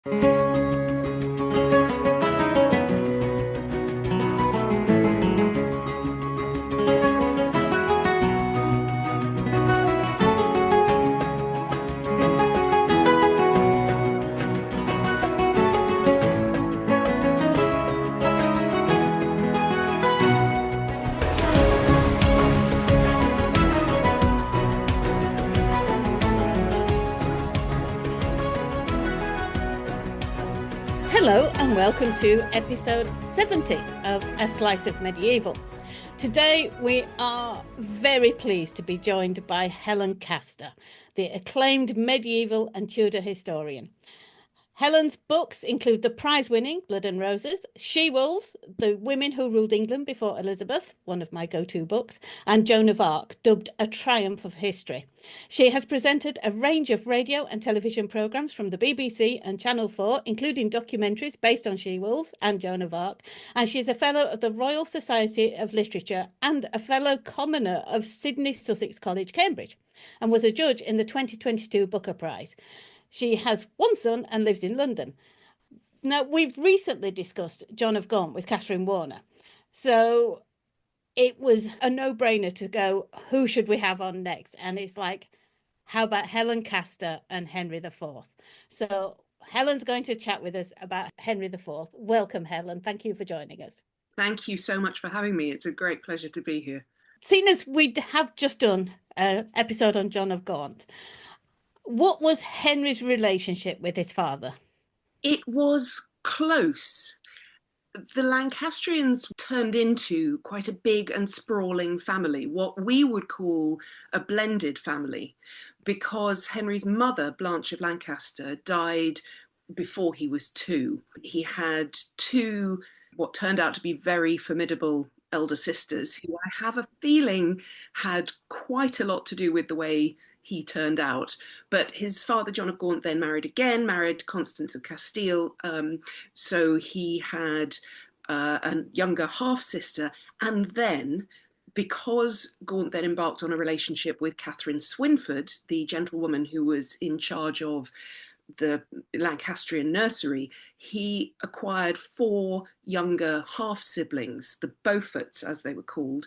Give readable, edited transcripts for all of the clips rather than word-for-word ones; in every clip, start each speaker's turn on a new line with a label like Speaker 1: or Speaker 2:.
Speaker 1: Hello and welcome to episode 70 of A Slice of Medieval. Today we are very pleased to be joined by Helen Castor, the acclaimed medieval and Tudor historian. Helen's books include the prize-winning Blood and Roses, She-Wolves, The Women Who Ruled England Before Elizabeth, one of my go-to books, and Joan of Arc, dubbed a triumph of history. She has presented a range of radio and television programmes from the BBC and Channel 4, including documentaries based on She-Wolves and Joan of Arc, and she is a Fellow of the Royal Society of Literature and a Fellow Commoner of Sidney Sussex College, Cambridge, and was a judge in the 2022 Booker Prize. She has one son and lives in London. Now, we've recently discussed John of Gaunt with Catherine Warner. So it was a no-brainer to go, who should we have on next? And it's like, how about Helen Castor and Henry IV? So Helen's going to chat with us about Henry IV. Welcome, Helen. Thank you for joining us.
Speaker 2: Thank you so much for having me. It's a great pleasure to be here.
Speaker 1: Seeing as we have just done an episode on John of Gaunt, what was Henry's relationship with his father?
Speaker 2: It was close. The Lancastrians turned into quite a big and sprawling family, what we would call a blended family, because Henry's mother, Blanche of Lancaster, died before he was 2. He had 2, what turned out to be very formidable elder sisters, who I have a feeling had quite a lot to do with the way he turned out. But his father, John of Gaunt, then married Constance of Castile. So he had a younger half-sister. And then, because Gaunt then embarked on a relationship with Catherine Swynford, the gentlewoman who was in charge of the Lancastrian nursery, he acquired 4 younger half-siblings, the Beauforts, as they were called,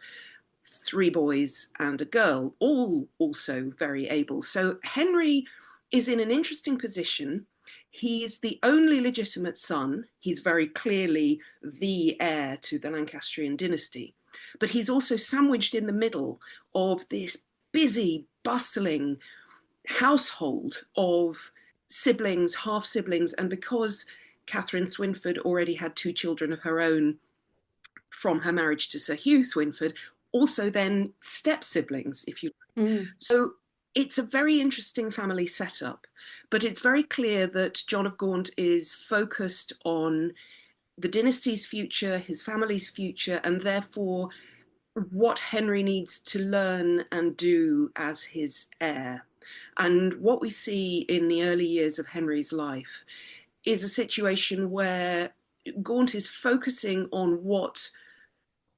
Speaker 2: 3 boys and a girl, all also very able. So Henry is in an interesting position. He's the only legitimate son. He's very clearly the heir to the Lancastrian dynasty. But he's also sandwiched in the middle of this busy, bustling household of siblings, half-siblings. And because Catherine Swynford already had 2 children of her own from her marriage to Sir Hugh Swynford, also then step-siblings, if you like. So it's a very interesting family setup, but it's very clear that John of Gaunt is focused on the dynasty's future, his family's future, and therefore what Henry needs to learn and do as his heir. And what we see in the early years of Henry's life is a situation where Gaunt is focusing on what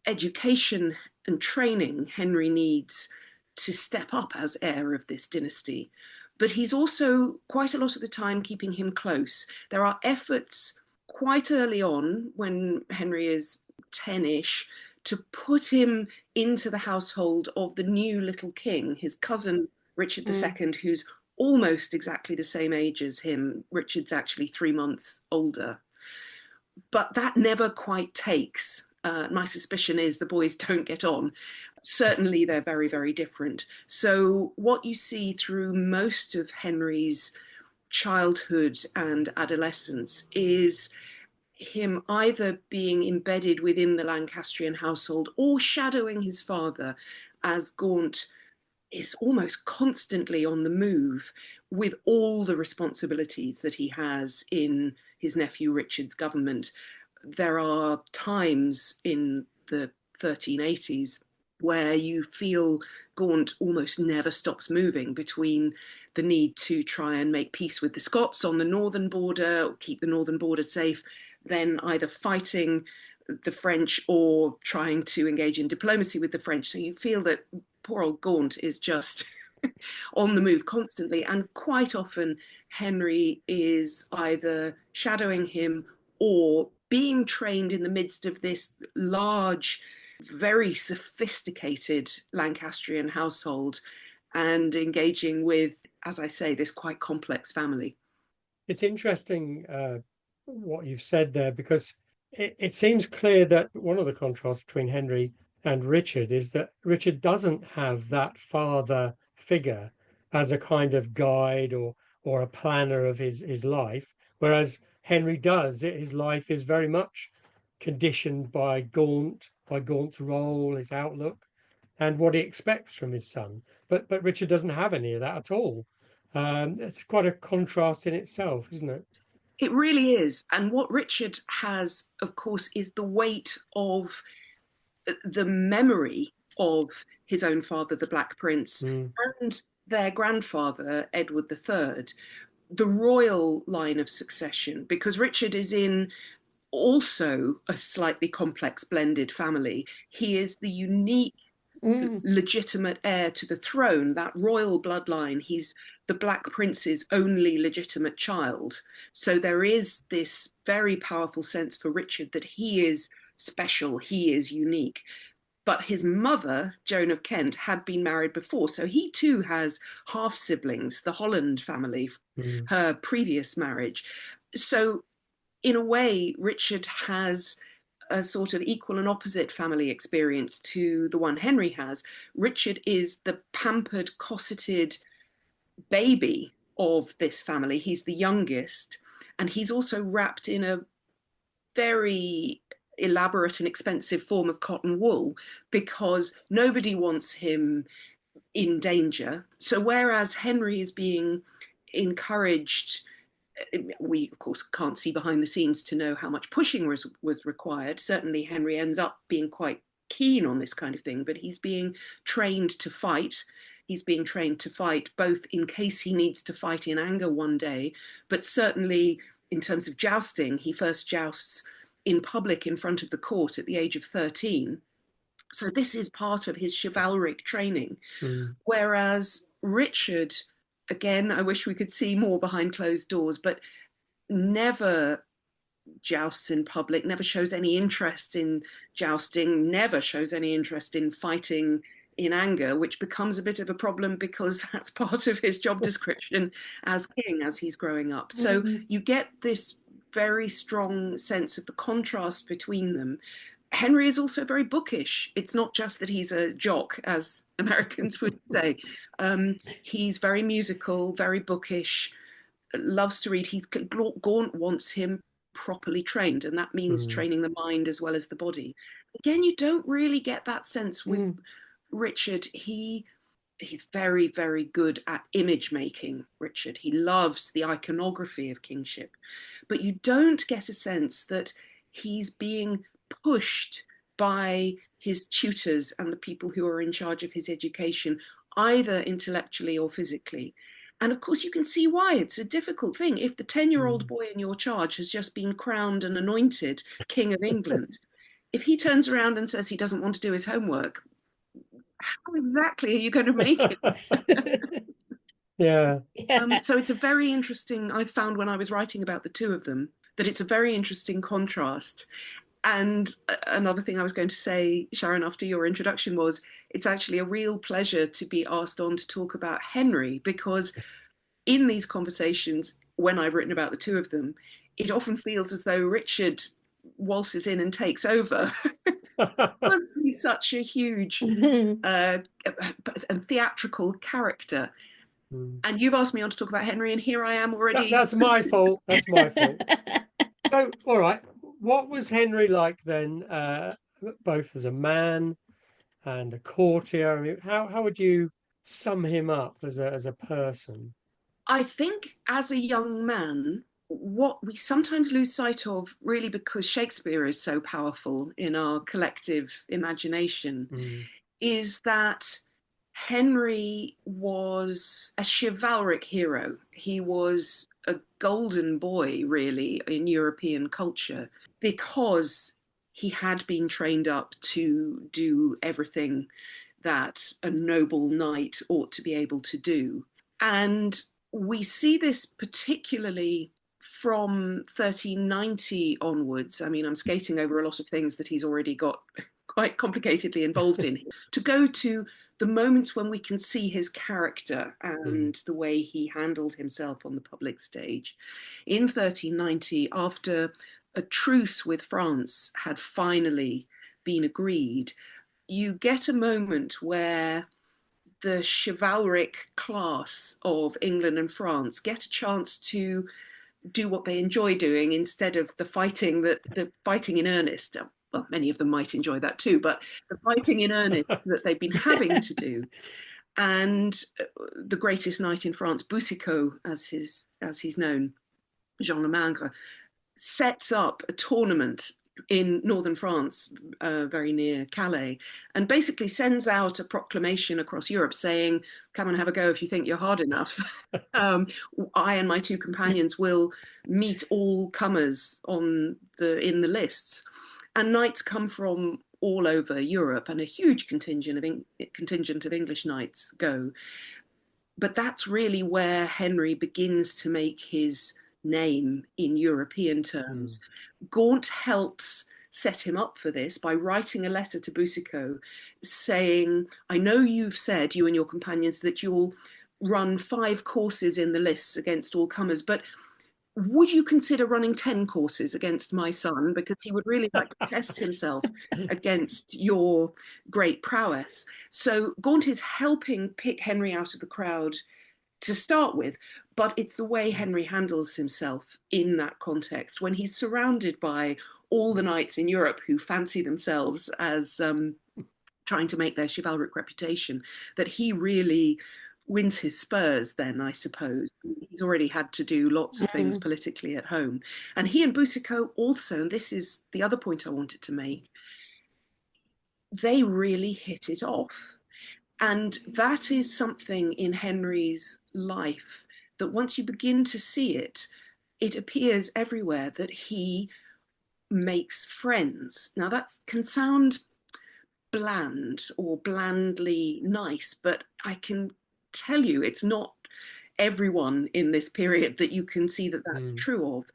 Speaker 2: education and training Henry needs to step up as heir of this dynasty. But he's also quite a lot of the time keeping him close. There are efforts quite early on, when Henry is 10-ish, to put him into the household of the new little king, his cousin Richard II, who's almost exactly the same age as him. Richard's actually 3 months older. But that never quite takes. My suspicion is the boys don't get on. Certainly they're very, very different. So what you see through most of Henry's childhood and adolescence is him either being embedded within the Lancastrian household or shadowing his father, as Gaunt is almost constantly on the move with all the responsibilities that he has in his nephew Richard's government. There are times in the 1380s where you feel Gaunt almost never stops moving between the need to try and make peace with the Scots on the northern border, or keep the northern border safe, then either fighting the French or trying to engage in diplomacy with the French. So you feel that poor old Gaunt is just on the move constantly, and quite often Henry is either shadowing him or being trained in the midst of this large, very sophisticated Lancastrian household and engaging with, as I say, this quite complex family.
Speaker 3: It's interesting what you've said there, because it seems clear that one of the contrasts between Henry and Richard is that Richard doesn't have that father figure as a kind of guide or a planner of his life, whereas Henry does. His life is very much conditioned by Gaunt's role, his outlook, and what he expects from his son. But Richard doesn't have any of that at all. It's quite a contrast in itself, isn't it?
Speaker 2: It really is. And what Richard has, of course, is the weight of the memory of his own father, the Black Prince, and their grandfather, Edward III, the royal line of succession, because Richard is in also a slightly complex blended family. He is the unique legitimate heir to the throne, that royal bloodline. He's the Black Prince's only legitimate child. So there is this very powerful sense for Richard that he is special, he is unique. But his mother, Joan of Kent, had been married before. So he too has half siblings, the Holland family, her previous marriage. So in a way, Richard has a sort of equal and opposite family experience to the one Henry has. Richard is the pampered, cosseted baby of this family. He's the youngest, and he's also wrapped in a very elaborate and expensive form of cotton wool because nobody wants him in danger. So whereas Henry is being encouraged, we of course can't see behind the scenes to know how much pushing was required. Certainly Henry ends up being quite keen on this kind of thing, but he's being trained to fight. He's being trained to fight both in case he needs to fight in anger one day, but certainly in terms of jousting, he first jousts in public in front of the court at the age of 13. So this is part of his chivalric training. Whereas Richard, again, I wish we could see more behind closed doors, but never jousts in public, never shows any interest in jousting, never shows any interest in fighting in anger, which becomes a bit of a problem because that's part of his job description as king as he's growing up. So you get this very strong sense of the contrast between them. Henry is also very bookish. It's not just that he's a jock, as Americans would say. He's very musical, very bookish, loves to read. Gaunt wants him properly trained, and that means training the mind as well as the body. Again, you don't really get that sense with Richard. He's very, very good at image making, Richard. He loves the iconography of kingship. But you don't get a sense that he's being pushed by his tutors and the people who are in charge of his education, either intellectually or physically. And of course, you can see why it's a difficult thing. If the 10-year-old boy in your charge has just been crowned and anointed King of England, if he turns around and says he doesn't want to do his homework, how exactly are you going to make it?
Speaker 3: Yeah.
Speaker 2: So it's a very interesting, I found when I was writing about the two of them, that it's a very interesting contrast. And another thing I was going to say, Sharon, after your introduction was, it's actually a real pleasure to be asked on to talk about Henry, because in these conversations, when I've written about the two of them, it often feels as though Richard waltzes in and takes over. Because he's such a huge and theatrical character. And you've asked me on to talk about Henry, and here I am already.
Speaker 3: That's my fault. That's my fault. So, all right. What was Henry like then, both as a man and a courtier? I mean, how would you sum him up as a person?
Speaker 2: I think as a young man, what we sometimes lose sight of, really because Shakespeare is so powerful in our collective imagination, is that Henry was a chivalric hero. He was a golden boy, really, in European culture, because he had been trained up to do everything that a noble knight ought to be able to do. And We see this particularly from 1390 onwards. I mean, I'm skating over a lot of things that he's already got quite complicatedly involved in, to go to the moments when we can see his character and the way he handled himself on the public stage. In 1390, after a truce with France had finally been agreed, you get a moment where the chivalric class of England and France get a chance to do what they enjoy doing instead of the fighting in earnest. Well, many of them might enjoy that too, but the fighting in earnest that they've been having to do. And the greatest knight in France, Boucicaut, as he's known, Jean Le Mangre, sets up a tournament in northern France, very near Calais, and basically sends out a proclamation across Europe saying, come and have a go if you think you're hard enough. I and my two companions will meet all comers in the lists. And knights come from all over Europe, and a huge contingent of English knights go. But that's really where Henry begins to make his name in European terms. Gaunt helps set him up for this by writing a letter to Boucicaut saying, I know you've said, you and your companions, that you'll run 5 courses in the lists against all comers, but would you consider running 10 courses against my son? Because he would really like to test himself against your great prowess. So Gaunt is helping pick Henry out of the crowd to start with, but it's the way Henry handles himself in that context when he's surrounded by all the knights in Europe who fancy themselves as trying to make their chivalric reputation, that he really wins his spurs then, I suppose. He's already had to do lots of things politically at home. And he and Boucicaut also, and this is the other point I wanted to make, they really hit it off. And that is something in Henry's life that once you begin to see it, it appears everywhere that he makes friends. Now that can sound bland or blandly nice, but I can tell you it's not everyone in this period that you can see that that's true of.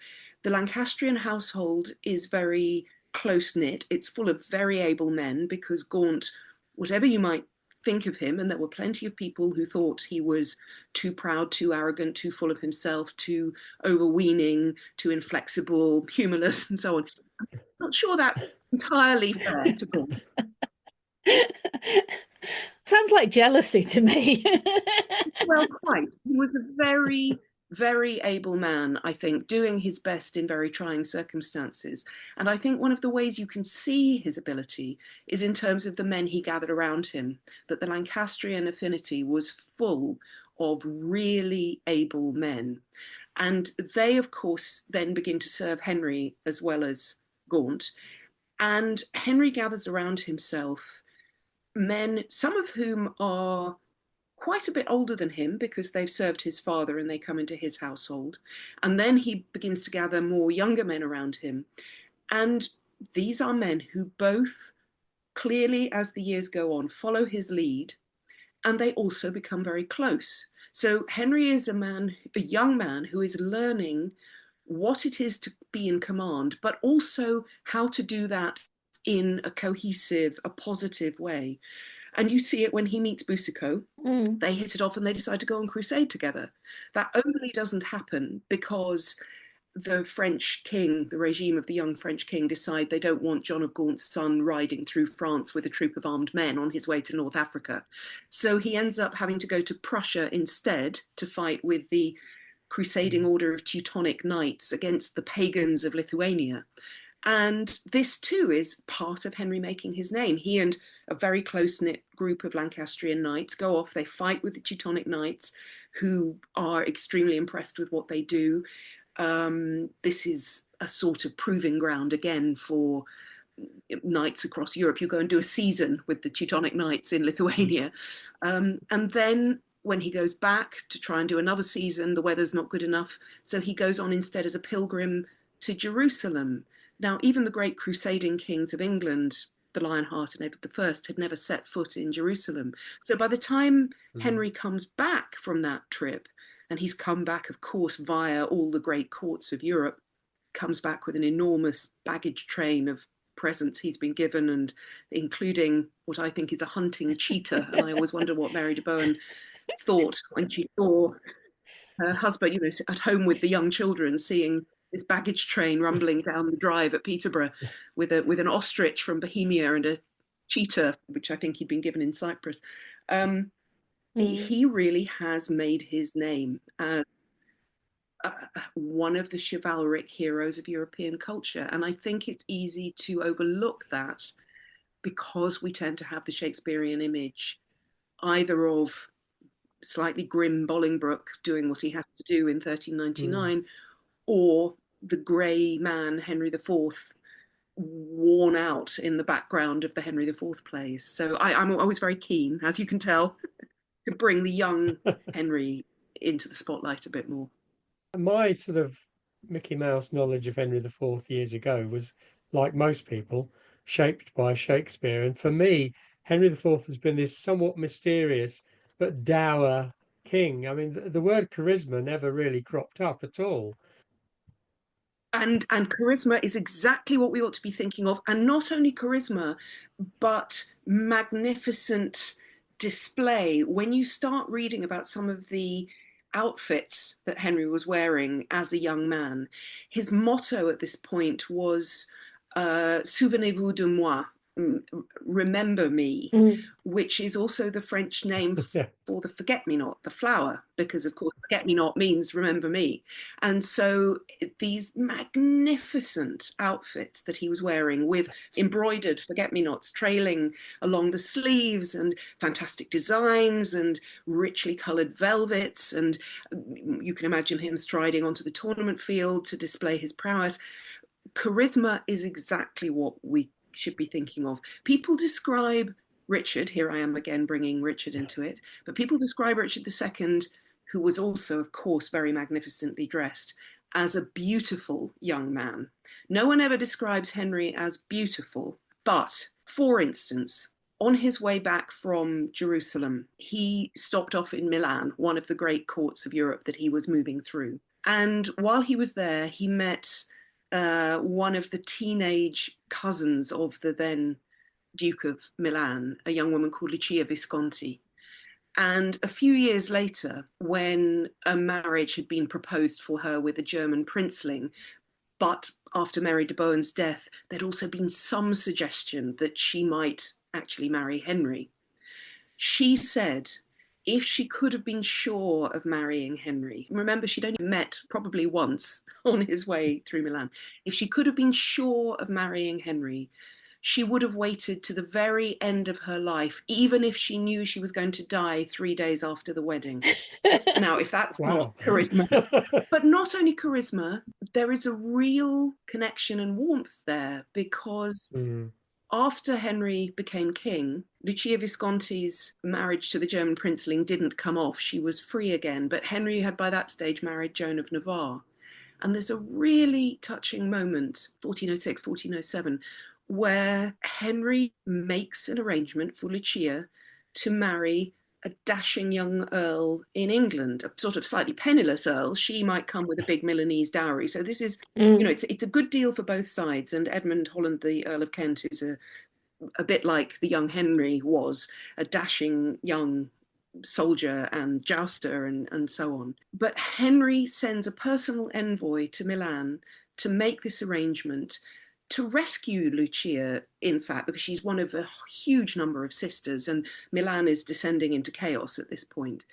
Speaker 2: The Lancastrian household is very close-knit. It's full of very able men because Gaunt, whatever you might think of him, and there were plenty of people who thought he was too proud, too arrogant, too full of himself, too overweening, too inflexible, humorless, and so on. I'm not sure that's entirely fair to Gaunt.
Speaker 1: Sounds like jealousy to me.
Speaker 2: Well, quite. He was a very, very able man, I think, doing his best in very trying circumstances. And I think one of the ways you can see his ability is in terms of the men he gathered around him, that the Lancastrian affinity was full of really able men. And they, of course, then begin to serve Henry as well as Gaunt. And Henry gathers around himself men, some of whom are quite a bit older than him because they've served his father and they come into his household. And then he begins to gather more younger men around him. And these are men who both clearly, as the years go on, follow his lead, and they also become very close. So Henry is a young man who is learning what it is to be in command, but also how to do that in a cohesive, a positive way. And you see it when he meets Boucicaut. They hit it off and they decide to go on crusade together. That only doesn't happen because the French king, the regime of the young French king, decide they don't want John of Gaunt's son riding through France with a troop of armed men on his way to North Africa. So he ends up having to go to Prussia instead to fight with the crusading order of Teutonic knights against the pagans of Lithuania. And this too is part of Henry making his name. He and a very close-knit group of Lancastrian knights go off, they fight with the Teutonic knights who are extremely impressed with what they do. This is a sort of proving ground again for knights across Europe. You go and do a season with the Teutonic knights in Lithuania. And then when he goes back to try and do another season, the weather's not good enough. So he goes on instead as a pilgrim to Jerusalem. Now, even the great crusading kings of England, the Lionheart and Edward I, had never set foot in Jerusalem. So by the time Henry comes back from that trip, And he's come back, of course, via all the great courts of Europe, comes back with an enormous baggage train of presents he's been given, and including what I think is a hunting cheetah. And I always wonder what Mary de Bohun thought when she saw her husband, at home with the young children, seeing this baggage train rumbling down the drive at Peterborough with an ostrich from Bohemia and a cheetah, which I think he'd been given in Cyprus. He really has made his name as one of the chivalric heroes of European culture. And I think it's easy to overlook that because we tend to have the Shakespearean image either of slightly grim Bolingbroke doing what he has to do in 1399, or the grey man, Henry IV, worn out in the background of the Henry IV plays. So I'm always very keen, as you can tell, to bring the young Henry into the spotlight a bit more.
Speaker 3: My sort of Mickey Mouse knowledge of Henry IV years ago was, like most people, shaped by Shakespeare. And for me, Henry IV has been this somewhat mysterious but dour king. I mean, the word charisma never really cropped up at all.
Speaker 2: And charisma is exactly what we ought to be thinking of. And not only charisma, but magnificent display. When you start reading about some of the outfits that Henry was wearing as a young man, his motto at this point was Souvenez-vous de moi, remember me, which is also the French name for the forget-me-not, the flower, because of course forget-me-not means remember me. And so these magnificent outfits that he was wearing with embroidered forget-me-nots trailing along the sleeves and fantastic designs and richly coloured velvets, and you can imagine him striding onto the tournament field to display his prowess. Charisma is exactly what we should be thinking of. People describe Richard, here I am again bringing Richard into it, but people describe Richard II, who was also, of course, very magnificently dressed, as a beautiful young man. No one ever describes Henry as beautiful, but for instance, on his way back from Jerusalem, he stopped off in Milan, one of the great courts of Europe that he was moving through. And while he was there, he met one of the teenage cousins of the then Duke of Milan, a young woman called Lucia Visconti. And a few years later, when a marriage had been proposed for her with a German princeling, but after Mary de Bohun's death, there'd also been some suggestion that she might actually marry Henry. She said if she could have been sure of marrying Henry, remember she'd only met probably once on his way through Milan, if she could have been sure of marrying Henry, she would have waited to the very end of her life, even if she knew she was going to die 3 days after the wedding. Now, if that's not charisma, but not only charisma, there is a real connection and warmth there, because after Henry became king, Lucia Visconti's marriage to the German princeling didn't come off. She was free again, but Henry had by that stage married Joan of Navarre. And there's a really touching moment, 1406, 1407, where Henry makes an arrangement for Lucia to marry a dashing young earl in England, a sort of slightly penniless earl. She might come with a big Milanese dowry. So this is, it's a good deal for both sides. And Edmund Holland, the Earl of Kent, is a bit like the young Henry was, a dashing young soldier and jouster and so on. But Henry sends a personal envoy to Milan to make this arrangement, to rescue Lucia, in fact, because she's one of a huge number of sisters and Milan is descending into chaos at this point.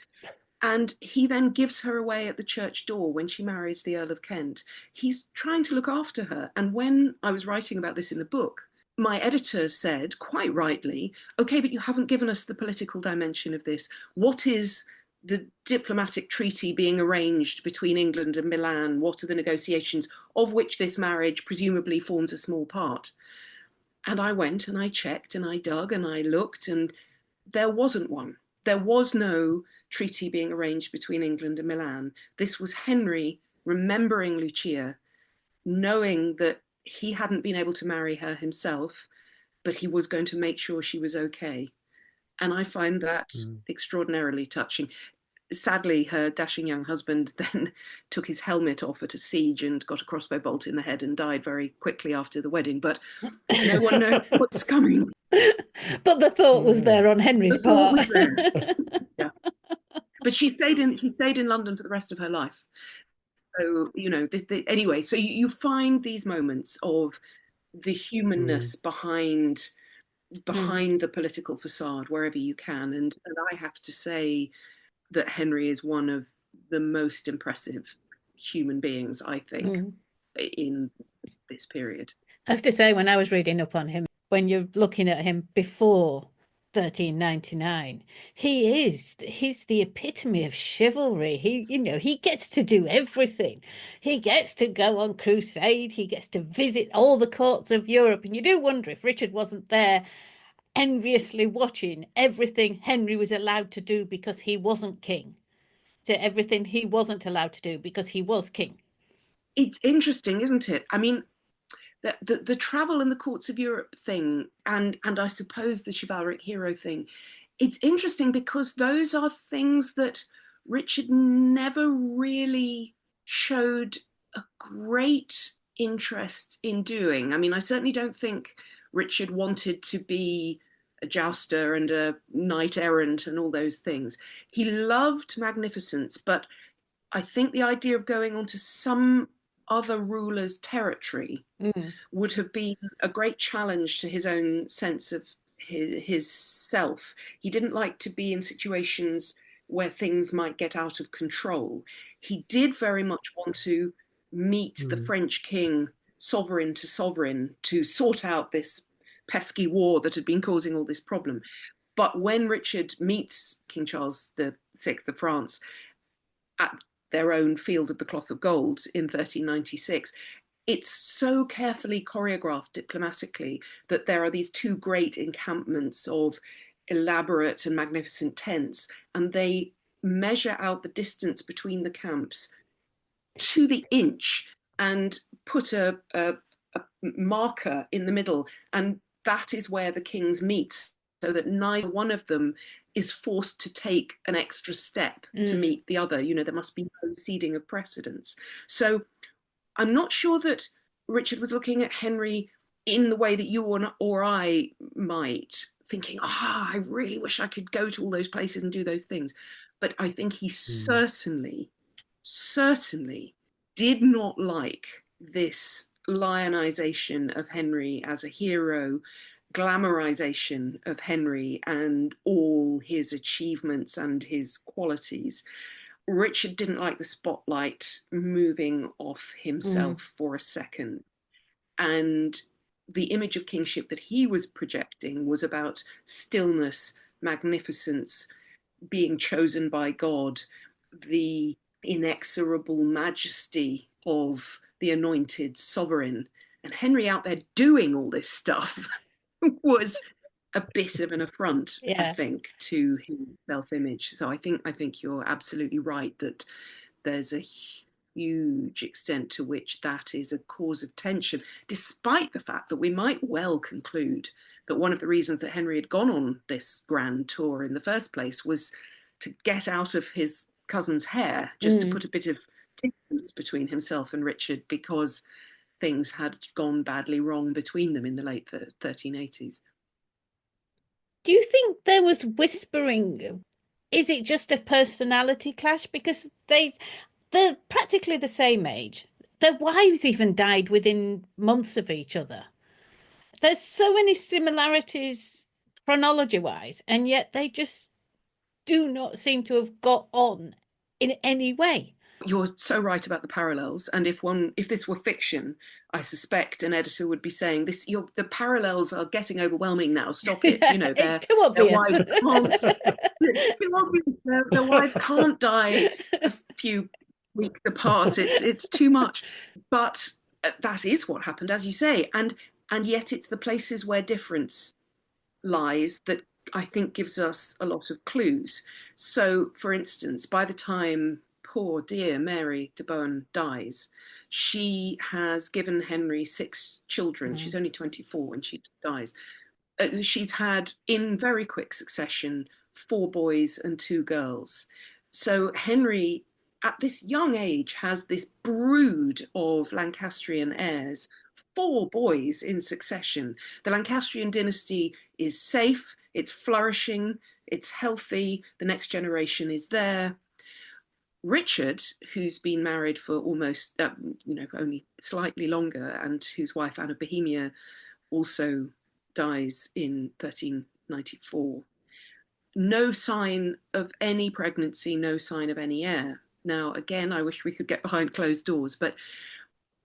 Speaker 2: And he then gives her away at the church door when she marries the Earl of Kent. He's trying to look after her. And when I was writing about this in the book, my editor said, quite rightly, okay, but you haven't given us the political dimension of this. What is the diplomatic treaty being arranged between England and Milan? What are the negotiations of which this marriage presumably forms a small part? And I went and I checked and I dug and I looked, and there wasn't one. There was no treaty being arranged between England and Milan. This was Henry remembering Lucia, knowing that he hadn't been able to marry her himself, but he was going to make sure she was okay. And I find that extraordinarily touching. sadly, her dashing young husband then took his helmet off at a siege and got a crossbow bolt in the head and died very quickly after the wedding. But no one knows what's coming.
Speaker 1: But the thought was there on Henry's
Speaker 2: The thought
Speaker 1: part.
Speaker 2: was there. Yeah. But she stayed in London for the rest of her life. So, anyway, so you find these moments of the humanness behind the political facade wherever you can. And I have to say that Henry is one of the most impressive human beings, I think, in this period.
Speaker 1: I have to say, when I was reading up on him, when you're looking at him before 1399, he's the epitome of chivalry. He gets to do everything. He gets to go on crusade. He gets to visit all the courts of Europe. And you do wonder if Richard wasn't there enviously watching everything Henry was allowed to do because he wasn't king, to everything he wasn't allowed to do because he was king.
Speaker 2: It's interesting, isn't it? I mean, the travel in the courts of Europe thing, and I suppose the chivalric hero thing, it's interesting because those are things that Richard never really showed a great interest in doing. I mean, I certainly don't think Richard wanted to be a jouster and a knight errant and all those things. He loved magnificence, but I think the idea of going onto some other ruler's territory would have been a great challenge to his own sense of his self. He didn't like to be in situations where things might get out of control. He did very much want to meet the French king, sovereign to sovereign, to sort out this pesky war that had been causing all this problem. But when Richard meets King Charles VI of France at their own Field of the Cloth of Gold in 1396, it's so carefully choreographed diplomatically that there are these two great encampments of elaborate and magnificent tents, and they measure out the distance between the camps to the inch and put a marker in the middle, and that is where the kings meet, so that neither one of them is forced to take an extra step to meet the other. There must be no ceding of precedence. So I'm not sure that Richard was looking at Henry in the way that you or I might, thinking, I really wish I could go to all those places and do those things. But I think he certainly did not like this lionization of Henry as a hero, glamorization of Henry and all his achievements and his qualities. Richard didn't like the spotlight moving off himself for a second. And the image of kingship that he was projecting was about stillness, magnificence, being chosen by God, the inexorable majesty of the anointed sovereign. And Henry out there doing all this stuff was a bit of an affront, I think, to his self-image. So I think you're absolutely right that there's a huge extent to which that is a cause of tension, despite the fact that we might well conclude that one of the reasons that Henry had gone on this grand tour in the first place was to get out of his cousin's hair, just to put a bit of distance between himself and Richard, because things had gone badly wrong between them in the late 1380s.
Speaker 1: Do you think there was whispering? Is it just a personality clash? Because they're practically the same age. Their wives even died within months of each other. There's so many similarities chronology-wise, and yet they just do not seem to have got on in any way.
Speaker 2: You're so right about the parallels, and if this were fiction, I suspect an editor would be saying the parallels are getting overwhelming now. Stop it!
Speaker 1: It's too obvious.
Speaker 2: Their wives can't die a few weeks apart. It's too much. But that is what happened, as you say, and yet it's the places where difference lies that I think gives us a lot of clues. So, for instance, by the time poor dear Mary de Bohun dies, she has given Henry 6 children. She's only 24 when she dies. She's had, in very quick succession, 4 boys and 2 girls. So Henry, at this young age, has this brood of Lancastrian heirs, 4 boys in succession. The Lancastrian dynasty is safe, it's flourishing, it's healthy, the next generation is there. Richard, who's been married for almost, only slightly longer, and whose wife Anne of Bohemia also dies in 1394. No sign of any pregnancy, no sign of any heir. Now, again, I wish we could get behind closed doors, but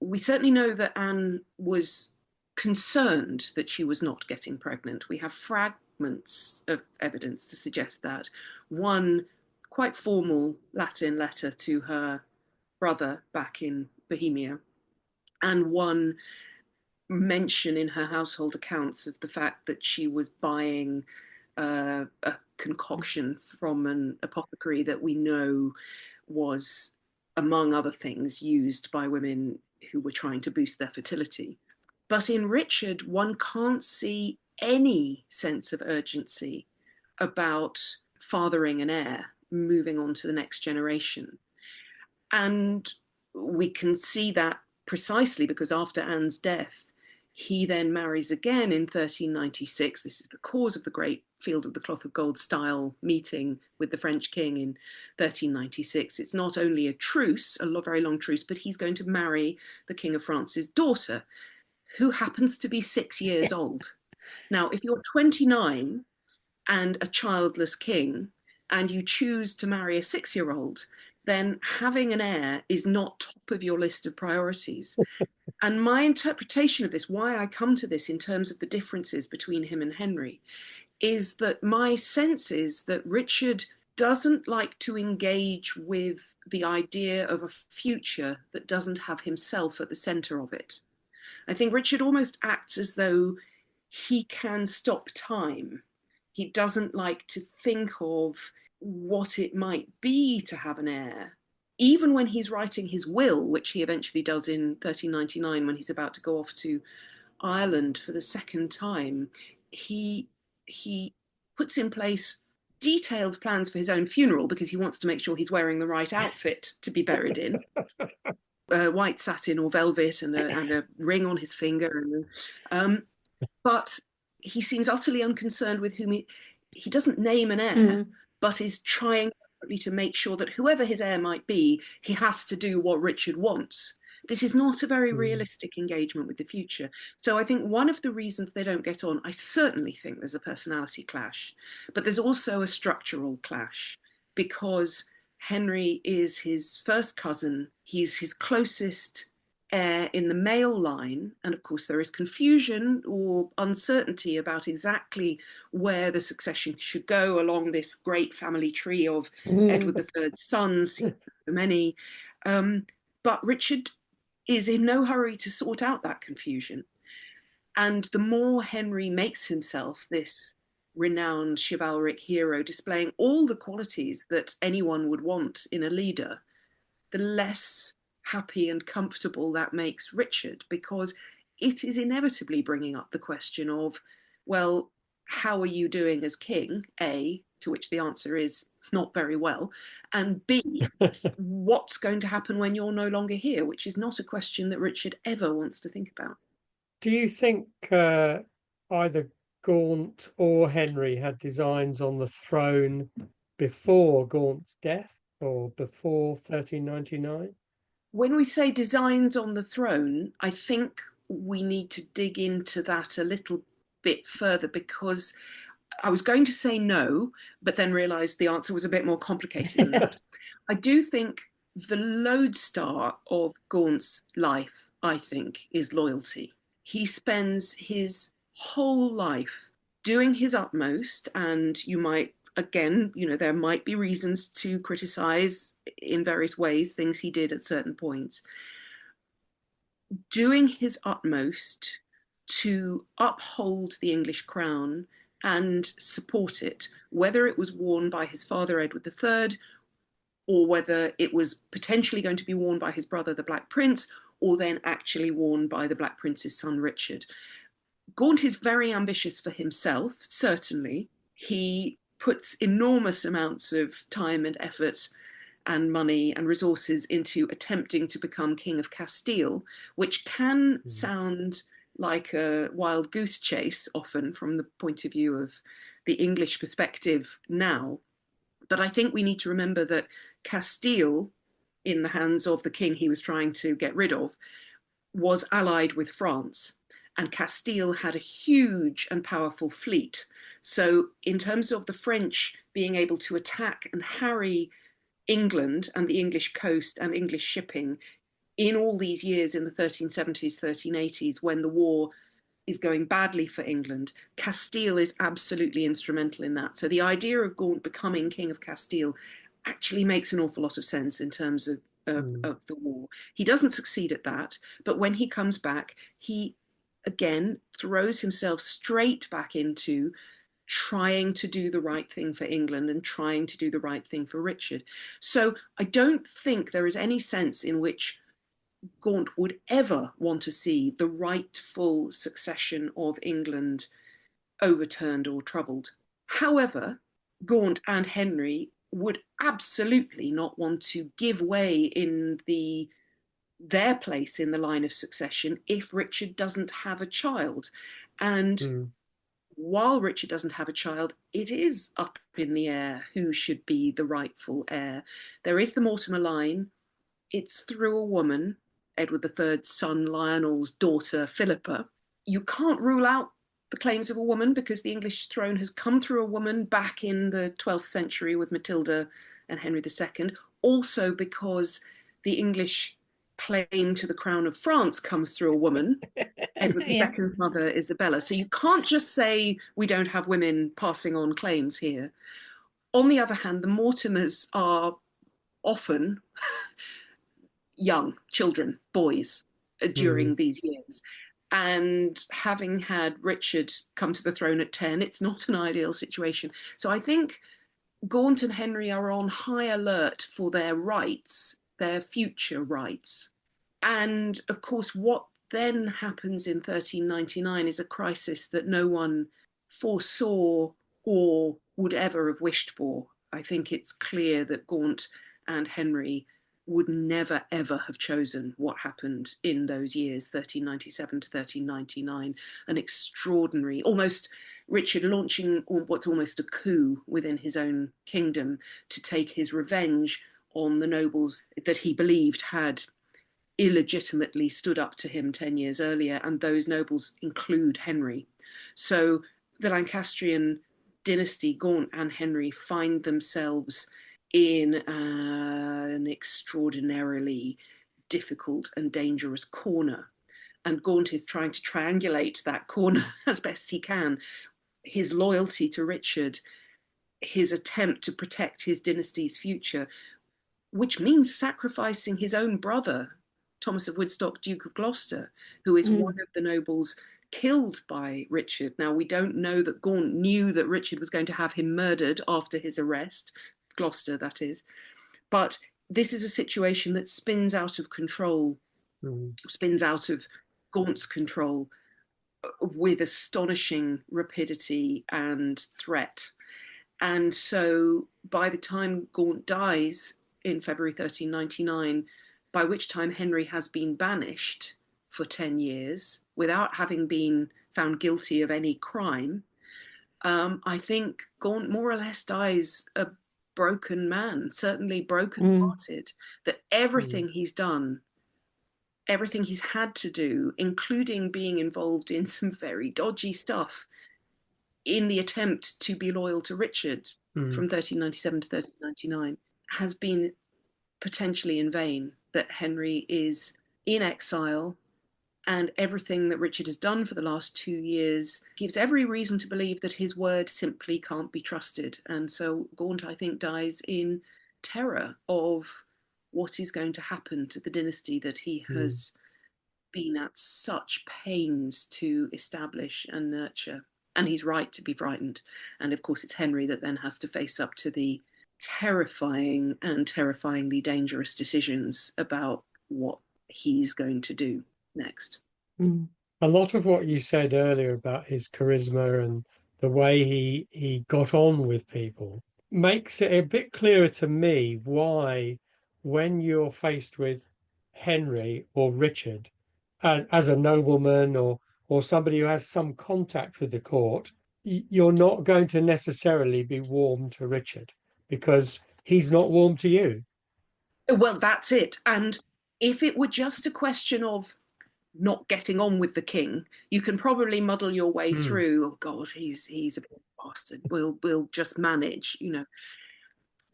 Speaker 2: we certainly know that Anne was concerned that she was not getting pregnant. We have fragments of evidence to suggest that. One quite formal Latin letter to her brother back in Bohemia, and one mention in her household accounts of the fact that she was buying a concoction from an apothecary that we know was, among other things, used by women who were trying to boost their fertility. But in Richard, one can't see any sense of urgency about fathering an heir, moving on to the next generation. And we can see that precisely because after Anne's death, he then marries again in 1396. This is the cause of the great Field of the Cloth of Gold style meeting with the French king in 1396. It's not only a truce, a very long truce, but he's going to marry the King of France's daughter, who happens to be 6 years old. Now, if you're 29 and a childless king, and you choose to marry a 6-year-old, then having an heir is not top of your list of priorities. And my interpretation of this, why I come to this in terms of the differences between him and Henry, is that my sense is that Richard doesn't like to engage with the idea of a future that doesn't have himself at the center of it. I think Richard almost acts as though he can stop time. He doesn't like to think of what it might be to have an heir. Even when he's writing his will, which he eventually does in 1399 when he's about to go off to Ireland for the second time, he puts in place detailed plans for his own funeral because he wants to make sure he's wearing the right outfit to be buried in. White satin or velvet and a ring on his finger. But he seems utterly unconcerned with whom he doesn't name an heir, but is trying to make sure that whoever his heir might be, he has to do what Richard wants. This is not a very realistic engagement with the future. So I think one of the reasons they don't get on, I certainly think there's a personality clash, but there's also a structural clash because Henry is his first cousin. He's his closest heir in the male line. And of course, there is confusion or uncertainty about exactly where the succession should go along this great family tree of Edward III's sons, so many. But Richard is in no hurry to sort out that confusion. And the more Henry makes himself this renowned chivalric hero, displaying all the qualities that anyone would want in a leader, the less happy and comfortable that makes Richard, because it is inevitably bringing up the question of, well, how are you doing as king? A, to which the answer is not very well, and B, what's going to happen when you're no longer here, which is not a question that Richard ever wants to think about.
Speaker 3: Do you think either Gaunt or Henry had designs on the throne before Gaunt's death or before 1399?
Speaker 2: When we say designs on the throne, I think we need to dig into that a little bit further, because I was going to say no, but then realised the answer was a bit more complicated than that. I do think the lodestar of Gaunt's life, I think, is loyalty. He spends his whole life doing his utmost, and you might, again, there might be reasons to criticise in various ways things he did at certain points, doing his utmost to uphold the English crown and support it, whether it was worn by his father, Edward III, or whether it was potentially going to be worn by his brother, the Black Prince, or then actually worn by the Black Prince's son, Richard. Gaunt is very ambitious for himself, certainly. He puts enormous amounts of time and effort and money and resources into attempting to become King of Castile, which can sound like a wild goose chase often from the point of view of the English perspective now. But I think we need to remember that Castile, in the hands of the king he was trying to get rid of, was allied with France. And Castile had a huge and powerful fleet. So, in terms of the French being able to attack and harry England and the English coast and English shipping in all these years in the 1370s, 1380s, when the war is going badly for England, Castile is absolutely instrumental in that. So the idea of Gaunt becoming King of Castile actually makes an awful lot of sense in terms of the war. He doesn't succeed at that, but when he comes back, he again throws himself straight back into trying to do the right thing for England and trying to do the right thing for Richard. So I don't think there is any sense in which Gaunt would ever want to see the rightful succession of England overturned or troubled. However, Gaunt and Henry would absolutely not want to give way in their place in the line of succession if Richard doesn't have a child. And while Richard doesn't have a child, it is up in the air who should be the rightful heir. There is the Mortimer line. It's through a woman, Edward III's son Lionel's daughter Philippa. You can't rule out the claims of a woman because the English throne has come through a woman back in the 12th century with Matilda and Henry II. Also because the English claim to the crown of France comes through a woman, Edward II's mother Isabella. So you can't just say we don't have women passing on claims here. On the other hand, the Mortimers are often young children, boys, during these years. And having had Richard come to the throne at 10, it's not an ideal situation. So I think Gaunt and Henry are on high alert for their rights, their future rights. And of course, what then happens in 1399 is a crisis that no one foresaw or would ever have wished for. I think it's clear that Gaunt and Henry would never, ever have chosen what happened in those years, 1397 to 1399, an extraordinary, almost Richard launching what's almost a coup within his own kingdom to take his revenge on the nobles that he believed had illegitimately stood up to him 10 years earlier, and those nobles include Henry. So the Lancastrian dynasty, Gaunt and Henry, find themselves in an extraordinarily difficult and dangerous corner. And Gaunt is trying to triangulate that corner as best he can. His loyalty to Richard, his attempt to protect his dynasty's future, which means sacrificing his own brother, Thomas of Woodstock, Duke of Gloucester, who is one of the nobles killed by Richard. Now, we don't know that Gaunt knew that Richard was going to have him murdered after his arrest, Gloucester, that is. But this is a situation that spins out of control, spins out of Gaunt's control with astonishing rapidity and threat. And so by the time Gaunt dies in February 1399, by which time Henry has been banished for 10 years without having been found guilty of any crime, I think Gaunt more or less dies a broken man, certainly broken-hearted, that everything he's done, everything he's had to do, including being involved in some very dodgy stuff in the attempt to be loyal to Richard from 1397 to 1399, has been potentially in vain, that Henry is in exile, and everything that Richard has done for the last 2 years gives every reason to believe that his word simply can't be trusted. And so Gaunt, I think, dies in terror of what is going to happen to the dynasty that he has been at such pains to establish and nurture. And he's right to be frightened. And of course, it's Henry that then has to face up to the terrifying and terrifyingly dangerous decisions about what he's going to do. next.
Speaker 3: A lot of what you said earlier about his charisma and the way he got on with people, makes it a bit clearer to me why, when you're faced with Henry or Richard as a nobleman or somebody who has some contact with the court, you're not going to necessarily be warm to Richard because he's not warm to you.
Speaker 2: Well, that's it. And if it were just a question of not getting on with the king, you can probably muddle your way through. Oh God, he's a bit bastard. We'll just manage, you know.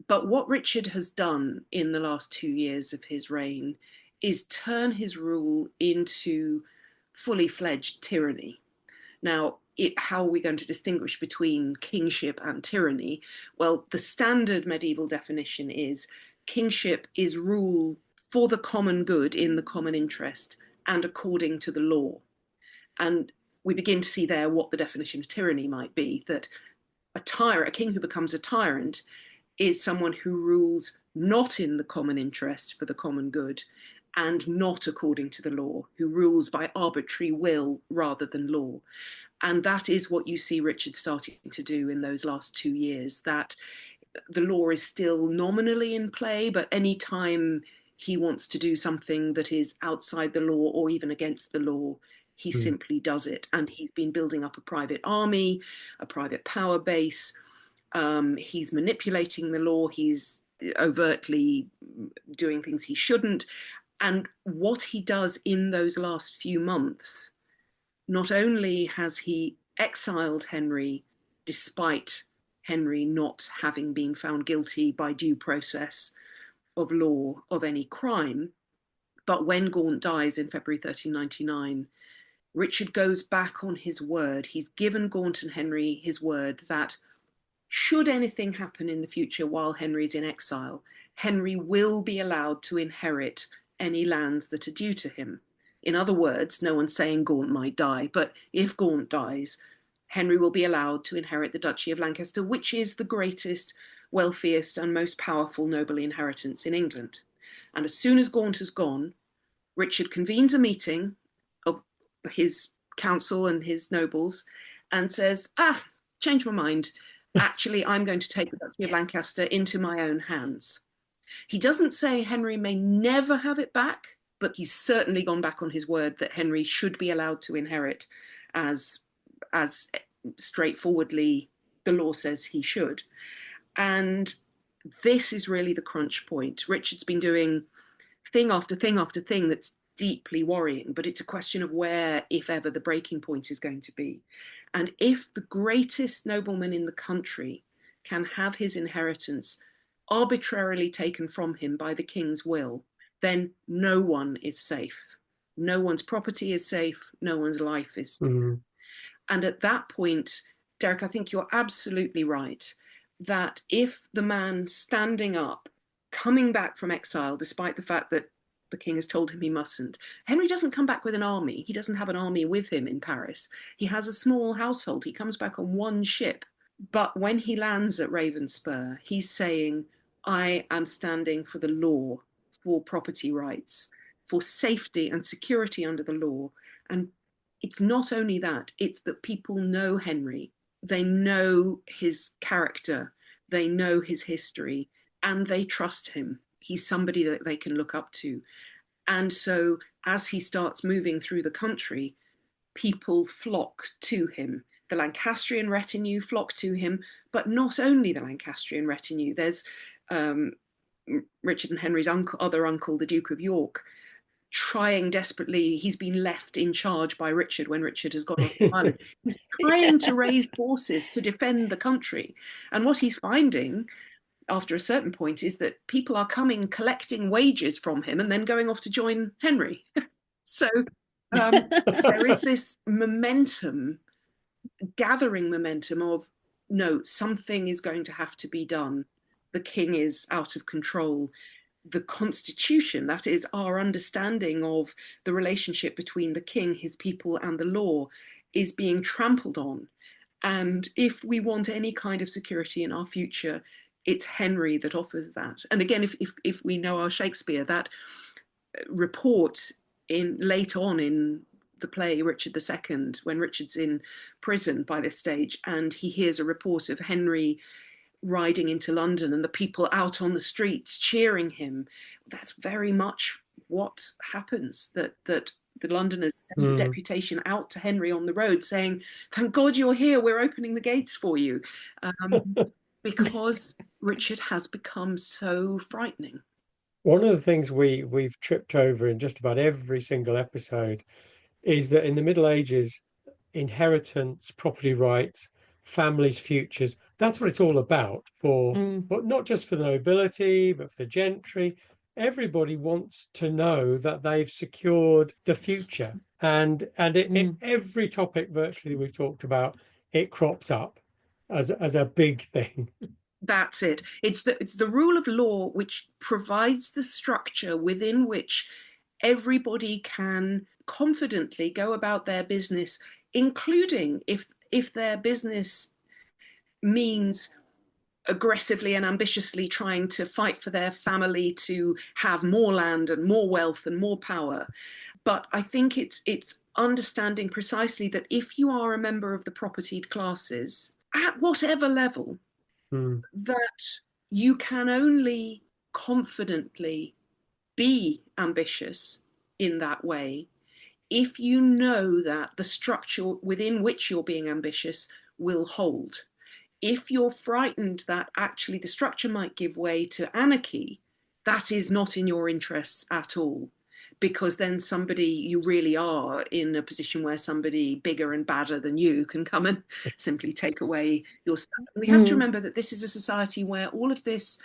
Speaker 2: But what Richard has done in the last 2 years of his reign is turn his rule into fully fledged tyranny. Now, how are we going to distinguish between kingship and tyranny? Well, the standard medieval definition is kingship is rule for the common good in the common interest and according to the law. And we begin to see there what the definition of tyranny might be, that a king who becomes a tyrant is someone who rules not in the common interest for the common good and not according to the law, who rules by arbitrary will rather than law. And that is what you see Richard starting to do in those last 2 years, that the law is still nominally in play, but any time he wants to do something that is outside the law or even against the law, he simply does it. And he's been building up a private army, a private power base. He's manipulating the law. He's overtly doing things he shouldn't. And what he does in those last few months, not only has he exiled Henry, despite Henry not having been found guilty by due process of law of any crime, but when Gaunt dies in February 1399, Richard goes back on his word. He's given Gaunt and Henry his word that should anything happen in the future while Henry's in exile, Henry will be allowed to inherit any lands that are due to him. In other words, no one's saying Gaunt might die, but if Gaunt dies, Henry will be allowed to inherit the Duchy of Lancaster, which is the greatest, wealthiest, and most powerful noble inheritance in England. And as soon as Gaunt has gone, Richard convenes a meeting of his council and his nobles and says, change my mind. Actually, I'm going to take the Duchy of Lancaster into my own hands. He doesn't say Henry may never have it back, but he's certainly gone back on his word that Henry should be allowed to inherit as straightforwardly the law says he should. And this is really the crunch point. Richard's been doing thing after thing after thing that's deeply worrying, but it's a question of where, if ever, the breaking point is going to be. And if the greatest nobleman in the country can have his inheritance arbitrarily taken from him by the king's will, then no one is safe. No one's property is safe. No one's life is safe. And at that point, Derek, I think you're absolutely right that if the man standing up, coming back from exile, despite the fact that the king has told him he mustn't, Henry doesn't come back with an army. He doesn't have an army with him in Paris. He has a small household. He comes back on one ship. But when he lands at Ravenspur, he's saying, I am standing for the law, for property rights, for safety and security under the law. And it's not only that, it's that people know Henry. They know his character, they know his history, and they trust him. He's somebody that they can look up to. And so as he starts moving through the country, people flock to him. The Lancastrian retinue flock to him, but not only the Lancastrian retinue. There's Richard and Henry's other uncle, the Duke of York, trying desperately. He's been left in charge by Richard when Richard has got off the island. He's trying to raise forces to defend the country. And what he's finding after a certain point is that people are coming, collecting wages from him and then going off to join Henry. So there is this momentum, gathering momentum of, no, something is going to have to be done. The king is out of control. The constitution, that is our understanding of the relationship between the king, his people, and the law, is being trampled on. And if we want any kind of security in our future, it's Henry that offers that. And again, if we know our Shakespeare, that report in late on in the play Richard II, when Richard's in prison by this stage, and he hears a report of Henry riding into London and the people out on the streets cheering him. That's very much what happens, that the Londoners send a deputation out to Henry on the road saying, "Thank God you're here, we're opening the gates for you," because Richard has become so frightening.
Speaker 3: One of the things we've tripped over in just about every single episode is that in the Middle Ages, inheritance, property rights, families' futures, that's what it's all about but not just for the nobility, but for the gentry. Everybody wants to know that they've secured the future. And every topic virtually we've talked about, it crops up as a big thing.
Speaker 2: That's it. It's the rule of law which provides the structure within which everybody can confidently go about their business, including if their business means aggressively and ambitiously trying to fight for their family to have more land and more wealth and more power. But I think it's understanding precisely that if you are a member of the propertied classes, at whatever level, that you can only confidently be ambitious in that way if you know that the structure within which you're being ambitious will hold. If you're frightened that actually the structure might give way to anarchy, that is not in your interests at all, because then you really are in a position where somebody bigger and badder than you can come and simply take away your stuff. And we have to remember that this is a society where all of this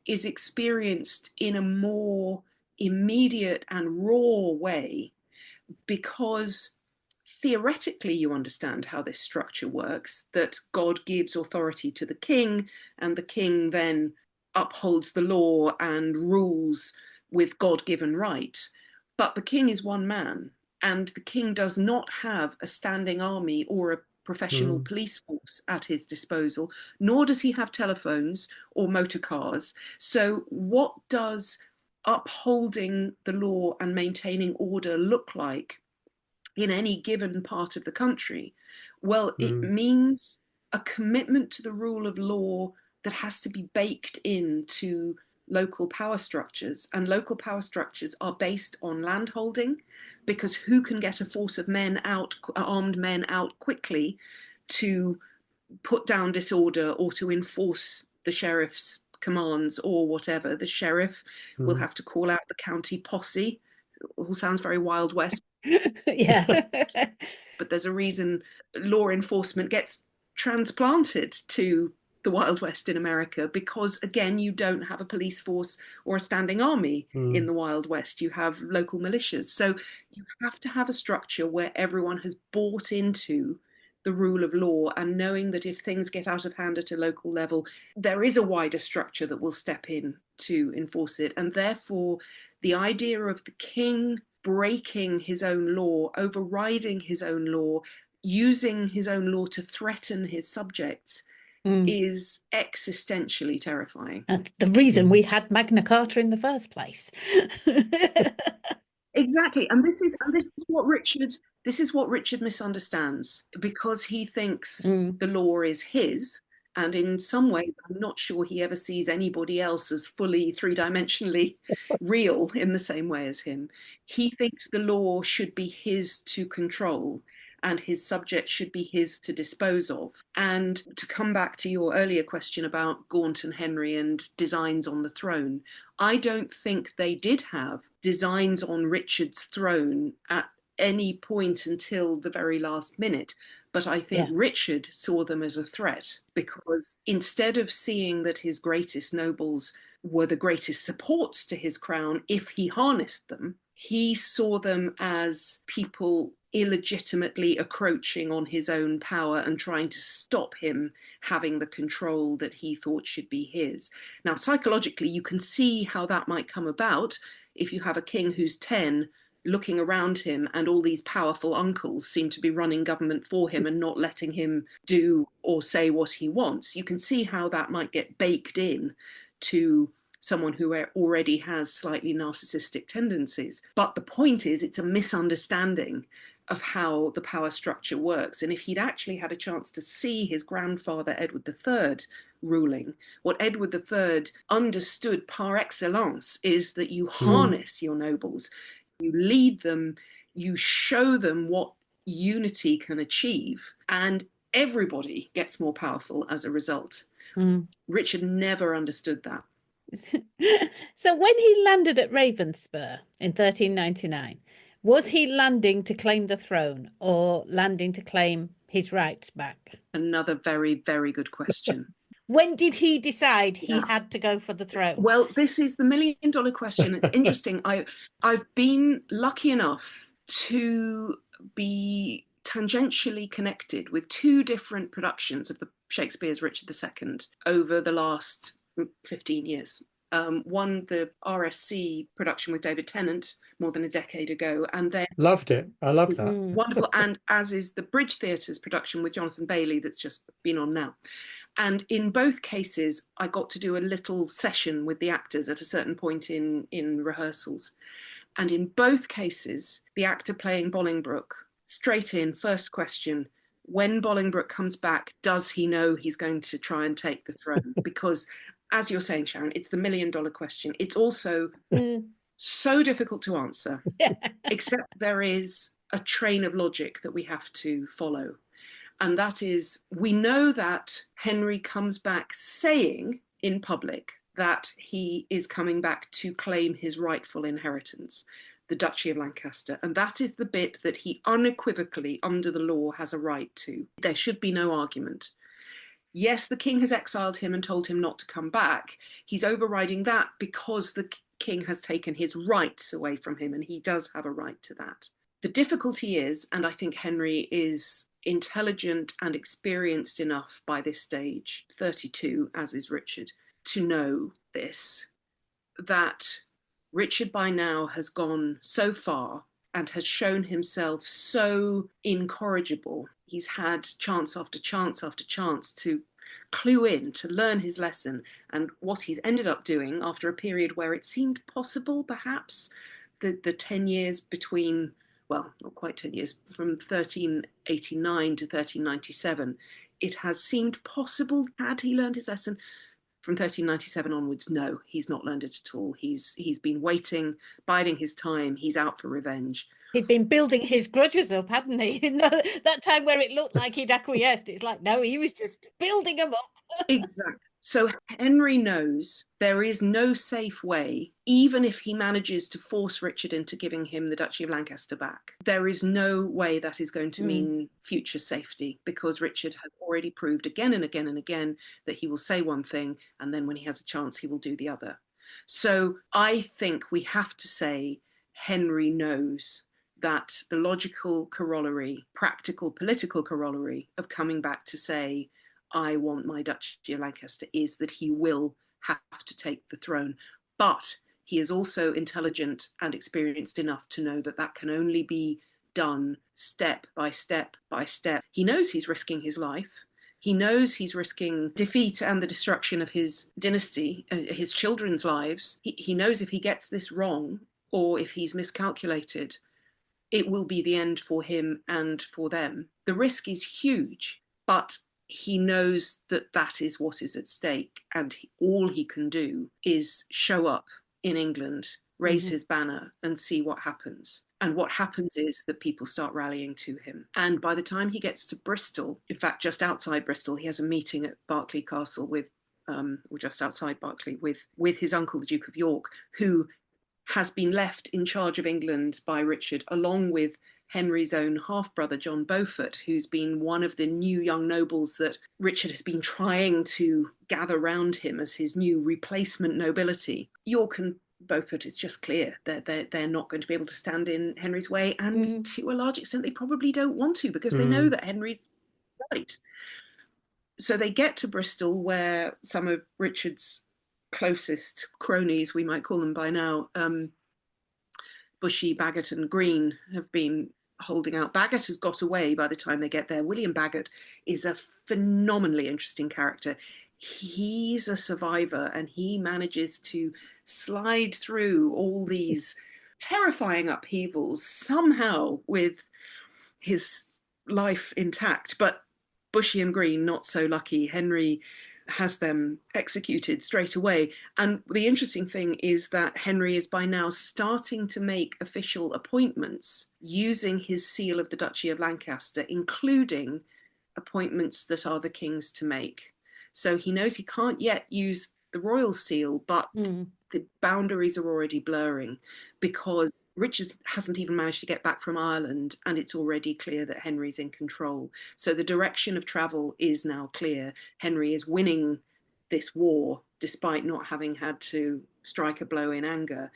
Speaker 2: is experienced in a more immediate and raw way, because theoretically you understand how this structure works, that God gives authority to the king, and the king then upholds the law and rules with God-given right. But the king is one man, and the king does not have a standing army or a professional police force at his disposal, nor does he have telephones or motor cars. So what does upholding the law and maintaining order look like in any given part of the country? Well, it means a commitment to the rule of law that has to be baked into local power structures, and local power structures are based on landholding, because who can get a force of men out, armed men out quickly to put down disorder or to enforce the sheriff's commands or whatever? The sheriff will have to call out the county posse. It all sounds very Wild West.
Speaker 1: Yeah.
Speaker 2: But there's a reason law enforcement gets transplanted to the Wild West in America, because again, you don't have a police force or a standing army in the Wild West. You have local militias. So you have to have a structure where everyone has bought into the rule of law, and knowing that if things get out of hand at a local level, there is a wider structure that will step in to enforce it. And therefore, the idea of the king breaking his own law, overriding his own law, using his own law to threaten his subjects is existentially terrifying.
Speaker 1: And the reason we had Magna Carta in the first place.
Speaker 2: Exactly. And this is what Richard misunderstands, because he thinks the law is his. And in some ways, I'm not sure he ever sees anybody else as fully three-dimensionally real in the same way as him. He thinks the law should be his to control, and his subjects should be his to dispose of. And to come back to your earlier question about Gaunt and Henry and designs on the throne, I don't think they did have designs on Richard's throne at any point until the very last minute. But I think Richard saw them as a threat, because instead of seeing that his greatest nobles were the greatest supports to his crown if he harnessed them, he saw them as people illegitimately encroaching on his own power and trying to stop him having the control that he thought should be his. Now, psychologically, you can see how that might come about if you have a king who's 10, looking around him, and all these powerful uncles seem to be running government for him and not letting him do or say what he wants. You can see how that might get baked in to someone who already has slightly narcissistic tendencies. But the point is, it's a misunderstanding, of how the power structure works. And if he'd actually had a chance to see his grandfather Edward III ruling, what Edward III understood par excellence is that you harness your nobles, you lead them, you show them what unity can achieve, and everybody gets more powerful as a result. Richard never understood that.
Speaker 1: So when he landed at Ravenspur in 1399, was he landing to claim the throne or landing to claim his rights back?
Speaker 2: Another very, very good question.
Speaker 1: When did he decide he had to go for the throne?
Speaker 2: Well, this is the million-dollar question. It's interesting. I've been lucky enough to be tangentially connected with two different productions of the Shakespeare's Richard II over the last 15 years. One, the RSC production with David Tennant more than a decade ago, and then
Speaker 3: loved it. I love that.
Speaker 2: Wonderful, and as is the Bridge Theatre's production with Jonathan Bailey that's just been on now. And in both cases, I got to do a little session with the actors at a certain point in rehearsals. And in both cases, the actor playing Bolingbroke, straight in, first question, when Bolingbroke comes back, does he know he's going to try and take the throne? Because, as you're saying, Sharon, it's the million-dollar question. It's also so difficult to answer, except there is a train of logic that we have to follow. And that is, we know that Henry comes back saying in public that he is coming back to claim his rightful inheritance, the Duchy of Lancaster. And that is the bit that he unequivocally, under the law, has a right to. There should be no argument. Yes, the king has exiled him and told him not to come back. He's overriding that because the king has taken his rights away from him, and he does have a right to that. The difficulty is, and I think Henry is intelligent and experienced enough by this stage, 32, as is Richard, to know this, that Richard by now has gone so far and has shown himself so incorrigible. He's had chance after chance after chance to clue in, to learn his lesson. And what he's ended up doing after a period where it seemed possible, perhaps, the 10 years between, well, not quite 10 years, from 1389 to 1397, it has seemed possible. Had he learned his lesson? From 1397 onwards, no, he's not learned it at all. He's been waiting, biding his time. He's out for revenge.
Speaker 1: He'd been building his grudges up, hadn't he? In that time where it looked like he'd acquiesced, it's like, no, he was just building them up.
Speaker 2: Exactly. So Henry knows there is no safe way, even if he manages to force Richard into giving him the Duchy of Lancaster back. There is no way that is going to mean future safety, because Richard has already proved again and again and again that he will say one thing, and then when he has a chance, he will do the other. So I think we have to say Henry knows that the logical corollary, practical political corollary of coming back to say, I want my Duchy of Lancaster, is that he will have to take the throne. But he is also intelligent and experienced enough to know that that can only be done step by step by step. He knows he's risking his life. He knows he's risking defeat and the destruction of his dynasty, his children's lives. He knows if he gets this wrong, or if he's miscalculated, it will be the end for him and for them. The risk is huge, but he knows that that is what is at stake, and all he can do is show up in England, raise his banner, and see what happens. And what happens is that people start rallying to him. And by the time he gets to Bristol, in fact, just outside Bristol, he has a meeting at Berkeley Castle with, or just outside Berkeley, with his uncle, the Duke of York, who has been left in charge of England by Richard, along with Henry's own half-brother, John Beaufort, who's been one of the new young nobles that Richard has been trying to gather round him as his new replacement nobility. York and Beaufort, it's just clear that they're not going to be able to stand in Henry's way, and to a large extent they probably don't want to, because they know that Henry's right. So they get to Bristol, where some of Richard's closest cronies, we might call them by now, Bushy, Bagot and Green, have been holding out. Bagot has got away by the time they get there. William Bagot is a phenomenally interesting character. He's a survivor, and he manages to slide through all these terrifying upheavals somehow with his life intact. But Bushy and Green, not so lucky. Henry has them executed straight away. And the interesting thing is that Henry is by now starting to make official appointments using his seal of the Duchy of Lancaster, including appointments that are the king's to make. So he knows he can't yet use the royal seal, but the boundaries are already blurring because Richard hasn't even managed to get back from Ireland, and it's already clear that Henry's in control. So the direction of travel is now clear. Henry is winning this war despite not having had to strike a blow in anger.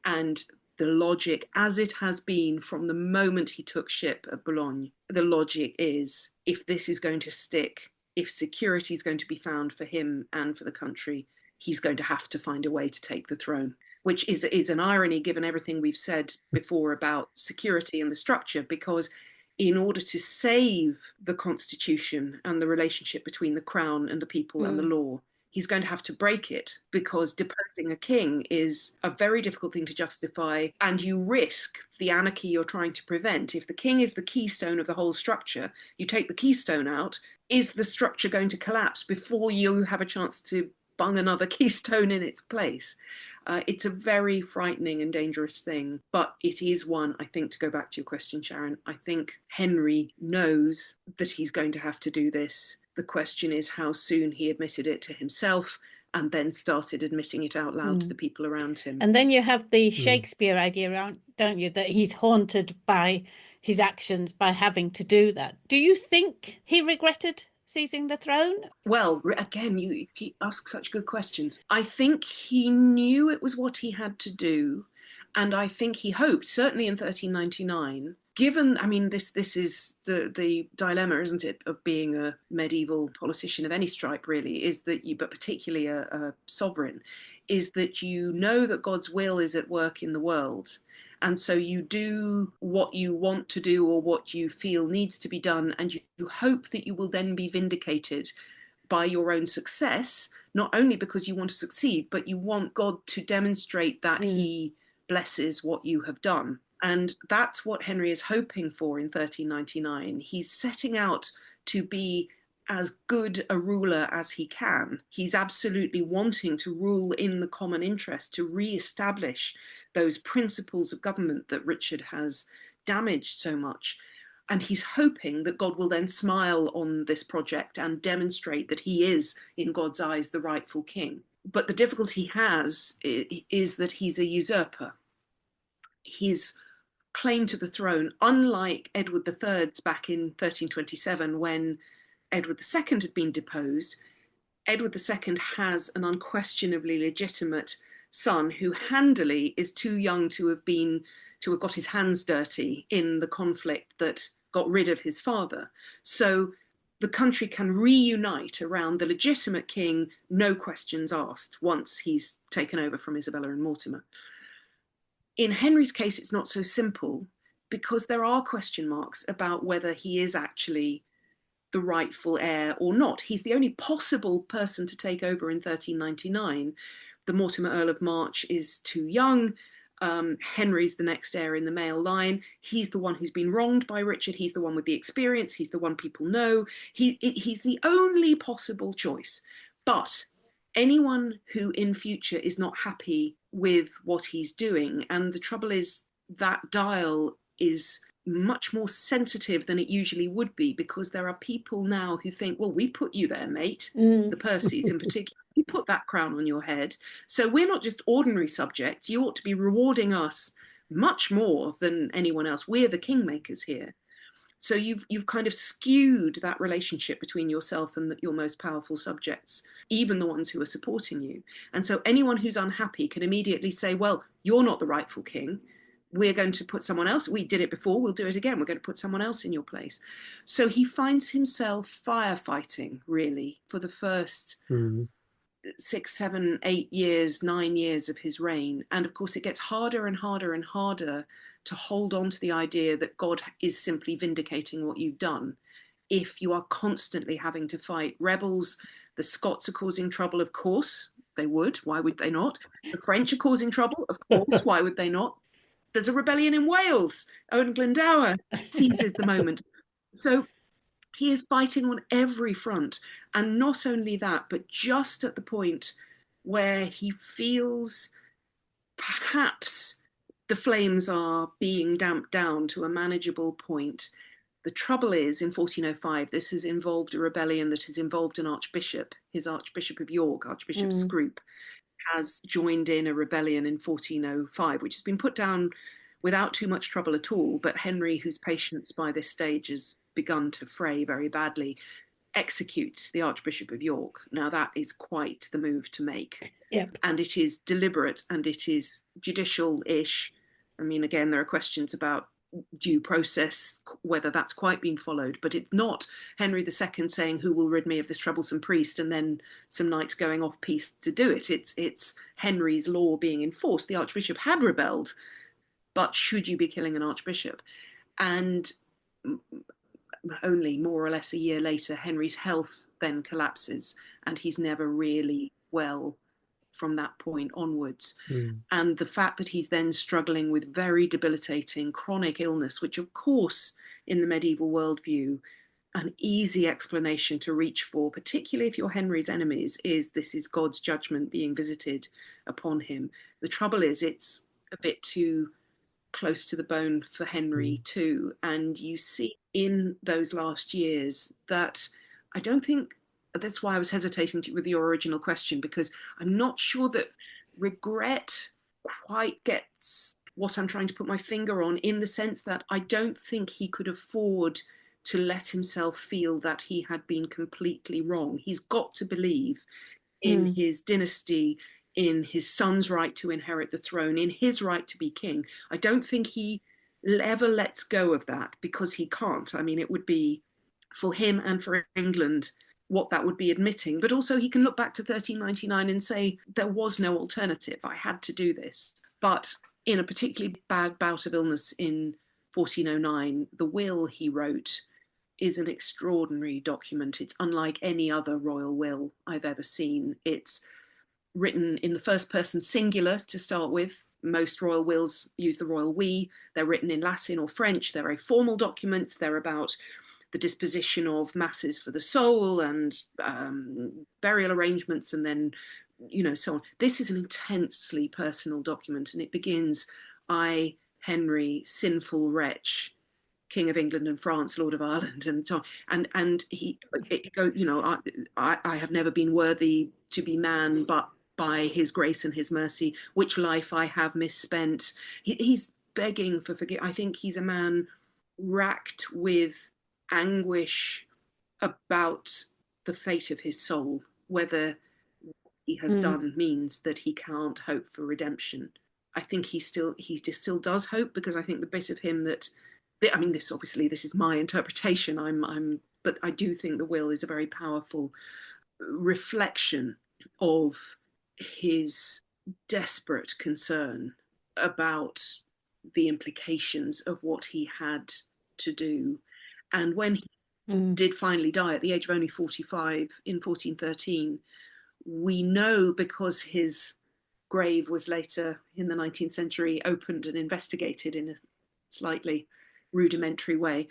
Speaker 2: And the logic, as it has been from the moment he took ship at Boulogne, the logic is, if this is going to stick, if security is going to be found for him and for the country, he's going to have to find a way to take the throne, which is an irony given everything we've said before about security and the structure, because in order to save the constitution and the relationship between the crown and the people and the law, he's going to have to break it, because deposing a king is a very difficult thing to justify, and you risk the anarchy you're trying to prevent. If the king is the keystone of the whole structure, you take the keystone out, is the structure going to collapse before you have a chance to bung another keystone in its place? It's a very frightening and dangerous thing, but it is one, I think, to go back to your question, Sharon, I think Henry knows that he's going to have to do this. The question is how soon he admitted it to himself and then started admitting it out loud to the people around him.
Speaker 1: And then you have the Shakespeare idea around, don't you, that he's haunted by his actions by having to do that. Do you think he regretted seizing the throne?
Speaker 2: Well, again, you ask such good questions. I think he knew it was what he had to do, and I think he hoped, certainly in 1399, given, I mean, this is the dilemma, isn't it, of being a medieval politician of any stripe, really, is that you, but particularly a sovereign, is that you know that God's will is at work in the world. And so you do what you want to do or what you feel needs to be done, and you hope that you will then be vindicated by your own success, not only because you want to succeed, but you want God to demonstrate that he blesses what you have done. And that's what Henry is hoping for in 1399. He's setting out to be as good a ruler as he can. He's absolutely wanting to rule in the common interest, to re-establish those principles of government that Richard has damaged so much. And he's hoping that God will then smile on this project and demonstrate that he is, in God's eyes, the rightful king. But the difficulty he has is that he's a usurper. His claim to the throne, unlike Edward III's back in 1327, when Edward II had been deposed, Edward II has an unquestionably legitimate son who handily is too young to have got his hands dirty in the conflict that got rid of his father. So the country can reunite around the legitimate king, no questions asked, once he's taken over from Isabella and Mortimer. In Henry's case, it's not so simple, because there are question marks about whether he is actually the rightful heir or not. He's the only possible person to take over in 1399. The Mortimer Earl of March is too young. Henry's the next heir in the male line. He's the one who's been wronged by Richard. He's the one with the experience. He's the one people know. He's the only possible choice. But anyone who in future is not happy with what he's doing, and the trouble is that dial is much more sensitive than it usually would be, because there are people now who think, well, we put you there, mate, the Percys in particular, you put that crown on your head, so we're not just ordinary subjects, you ought to be rewarding us much more than anyone else, we're the kingmakers here. So you've kind of skewed that relationship between yourself and your most powerful subjects, even the ones who are supporting you. And so anyone who's unhappy can immediately say, well, you're not the rightful king, we're going to put someone else. We did it before, we'll do it again. We're going to put someone else in your place. So he finds himself firefighting, really, for the first 6, 7, 8 years, 9 years of his reign. And of course, it gets harder and harder and harder to hold on to the idea that God is simply vindicating what you've done if you are constantly having to fight rebels. The Scots are causing trouble, of course. They would. Why would they not? The French are causing trouble, of course. Why would they not? there's a rebellion in Wales. Owen Glendower seizes the moment. So he is fighting on every front. And not only that, but just at the point where he feels perhaps the flames are being damped down to a manageable point. The trouble is, in 1405, this has involved a rebellion that has involved an archbishop. His Archbishop of York, Archbishop Scroop, has joined in a rebellion in 1405, which has been put down without too much trouble at all. But Henry, whose patience by this stage has begun to fray very badly, execute the Archbishop of York. Now, that is quite the move to make.
Speaker 1: Yep.
Speaker 2: And it is deliberate and it is judicial-ish. I mean, again, there are questions about due process, whether that's quite been followed, but it's not Henry II saying, who will rid me of this troublesome priest, and then some knights going off piste to do it. It's Henry's law being enforced. The Archbishop had rebelled, but should you be killing an archbishop? And only more or less a year later, Henry's health then collapses, and he's never really well from that point onwards. And the fact that he's then struggling with very debilitating chronic illness, which of course in the medieval worldview, an easy explanation to reach for, particularly if you're Henry's enemies, is this is God's judgment being visited upon him. The trouble is it's a bit too close to the bone for Henry too. And you see in those last years that I don't think, that's why I was hesitating with your original question, because I'm not sure that regret quite gets what I'm trying to put my finger on, in the sense that I don't think he could afford to let himself feel that he had been completely wrong. He's got to believe in his dynasty, in his son's right to inherit the throne, in his right to be king. I don't think he ever lets go of that, because he can't. I mean, it would be for him and for England what that would be admitting. But also he can look back to 1399 and say, there was no alternative. I had to do this. But in a particularly bad bout of illness in 1409, the will he wrote is an extraordinary document. It's unlike any other royal will I've ever seen. It's written in the first person singular to start with. Most royal wills use the royal we. They're written in Latin or French. They're very formal documents. They're about the disposition of masses for the soul and burial arrangements, and then, so on. This is an intensely personal document, and it begins, I, Henry, sinful wretch, King of England and France, Lord of Ireland, and so on. And he go, I have never been worthy to be man, but by his grace and his mercy, which life I have misspent. He's begging for forgiveness. I think he's a man racked with anguish about the fate of his soul, whether he has done means that he can't hope for redemption. I think he still does hope, because I think the bit of him that, I mean, this is my interpretation. But I do think the will is a very powerful reflection of his desperate concern about the implications of what he had to do. And when he did finally die at the age of only 45 in 1413, we know, because his grave was later in the 19th century opened and investigated in a slightly rudimentary way,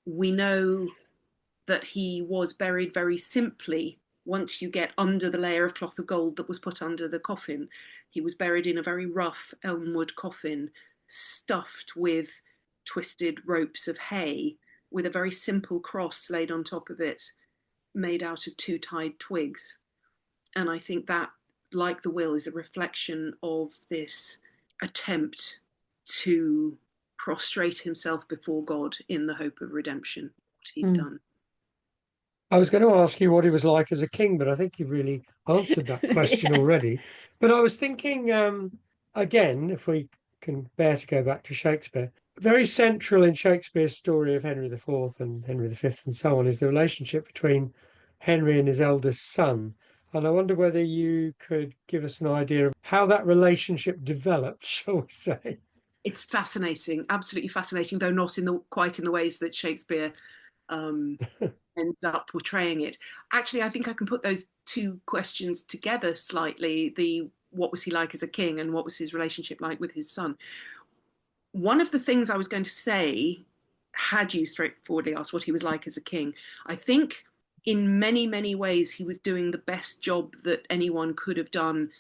Speaker 2: we know that he was buried very simply. Once you get under the layer of cloth of gold that was put under the coffin, he was buried in a very rough elmwood coffin, stuffed with twisted ropes of hay, with a very simple cross laid on top of it, made out of 2 tied twigs. And I think that, like the will, is a reflection of this attempt to prostrate himself before God in the hope of redemption, what he'd done.
Speaker 3: I was going to ask you what he was like as a king, but I think you've really answered that question already. But I was thinking, again, if we can bear to go back to Shakespeare, very central in Shakespeare's story of Henry IV and Henry V and so on is the relationship between Henry and his eldest son. And I wonder whether you could give us an idea of how that relationship developed, shall we say.
Speaker 2: It's fascinating, absolutely fascinating, though not quite in the ways that Shakespeare ends up portraying it. Actually, I think I can put those two questions together slightly. The what was he like as a king and what was his relationship like with his son. One of the things I was going to say, had you straightforwardly asked what he was like as a king, I think in many, many ways he was doing the best job that anyone could have done,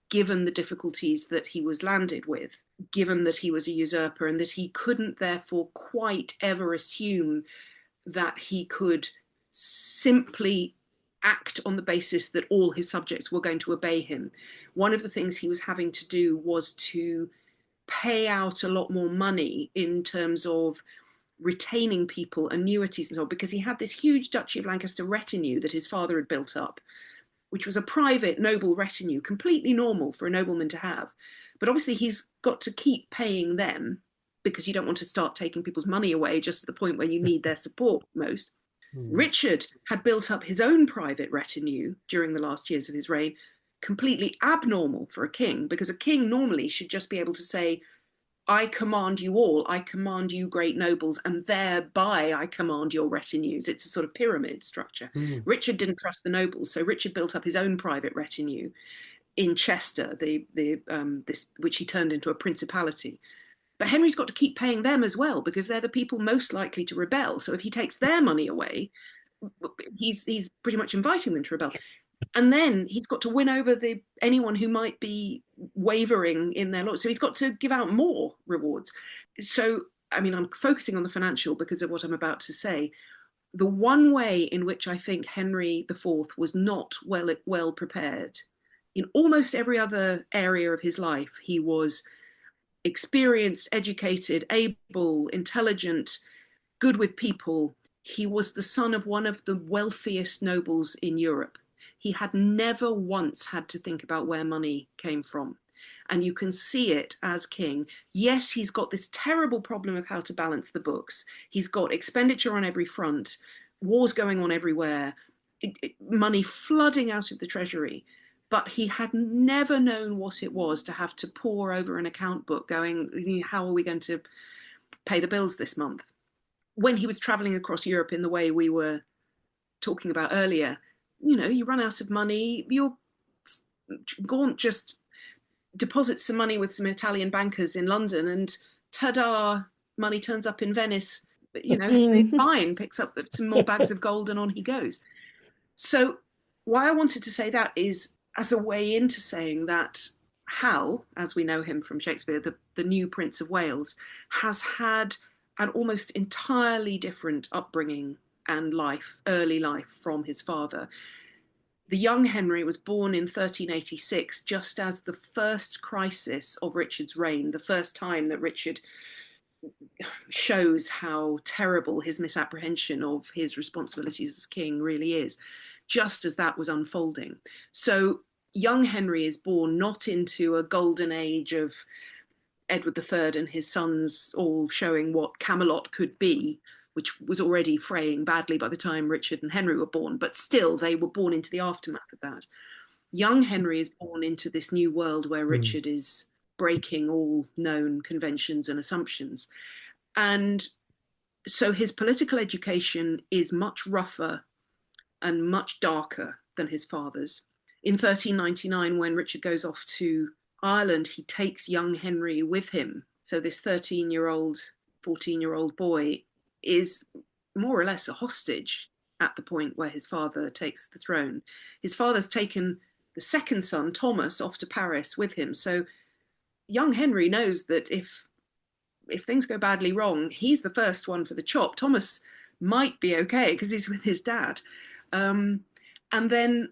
Speaker 2: given the difficulties that he was landed with, given that he was a usurper and that he couldn't therefore quite ever assume that he could simply act on the basis that all his subjects were going to obey him. One of the things he was having to do was to pay out a lot more money in terms of retaining people, annuities and so on, because he had this huge Duchy of Lancaster retinue that his father had built up, which was a private noble retinue, completely normal for a nobleman to have. But obviously he's got to keep paying them, because you don't want to start taking people's money away just at the point where you need their support most. Richard had built up his own private retinue during the last years of his reign, completely abnormal for a king, because a king normally should just be able to say, I command you all, I command you great nobles, and thereby I command your retinues. It's a sort of pyramid structure. Richard didn't trust the nobles, so Richard built up his own private retinue in Chester, this which he turned into a principality. But Henry's got to keep paying them as well, because they're the people most likely to rebel. So if he takes their money away, he's pretty much inviting them to rebel. And then he's got to win over anyone who might be wavering in their loyalty. So he's got to give out more rewards. So, I mean, I'm focusing on the financial because of what I'm about to say. The one way in which I think Henry IV was not well prepared, in almost every other area of his life, he was experienced, educated, able, intelligent, good with people. He was the son of one of the wealthiest nobles in Europe. He had never once had to think about where money came from. And you can see it as king. Yes, he's got this terrible problem of how to balance the books. He's got expenditure on every front, wars going on everywhere, money flooding out of the treasury. But he had never known what it was to have to pore over an account book going, how are we going to pay the bills this month? When he was traveling across Europe in the way we were talking about earlier, you run out of money, your Gaunt just deposits some money with some Italian bankers in London and ta-da, money turns up in Venice. It's fine, picks up some more bags of gold and on he goes. So why I wanted to say that is as a way into saying that Hal, as we know him from Shakespeare, the new Prince of Wales, has had an almost entirely different upbringing and early life from his father. The young Henry was born in 1386, just as the first crisis of Richard's reign, the first time that Richard shows how terrible his misapprehension of his responsibilities as king really is, just as that was unfolding. So young Henry is born not into a golden age of Edward III and his sons all showing what Camelot could be, which was already fraying badly by the time Richard and Henry were born, but still they were born into the aftermath of that. Young Henry is born into this new world where Richard is breaking all known conventions and assumptions. And so his political education is much rougher and much darker than his father's. In 1399, when Richard goes off to Ireland, he takes young Henry with him. So this 13-year-old, 14-year-old boy is more or less a hostage at the point where his father takes the throne. His father's taken the second son, Thomas, off to Paris with him. So young Henry knows that if things go badly wrong, he's the first one for the chop. Thomas might be okay because he's with his dad. And then,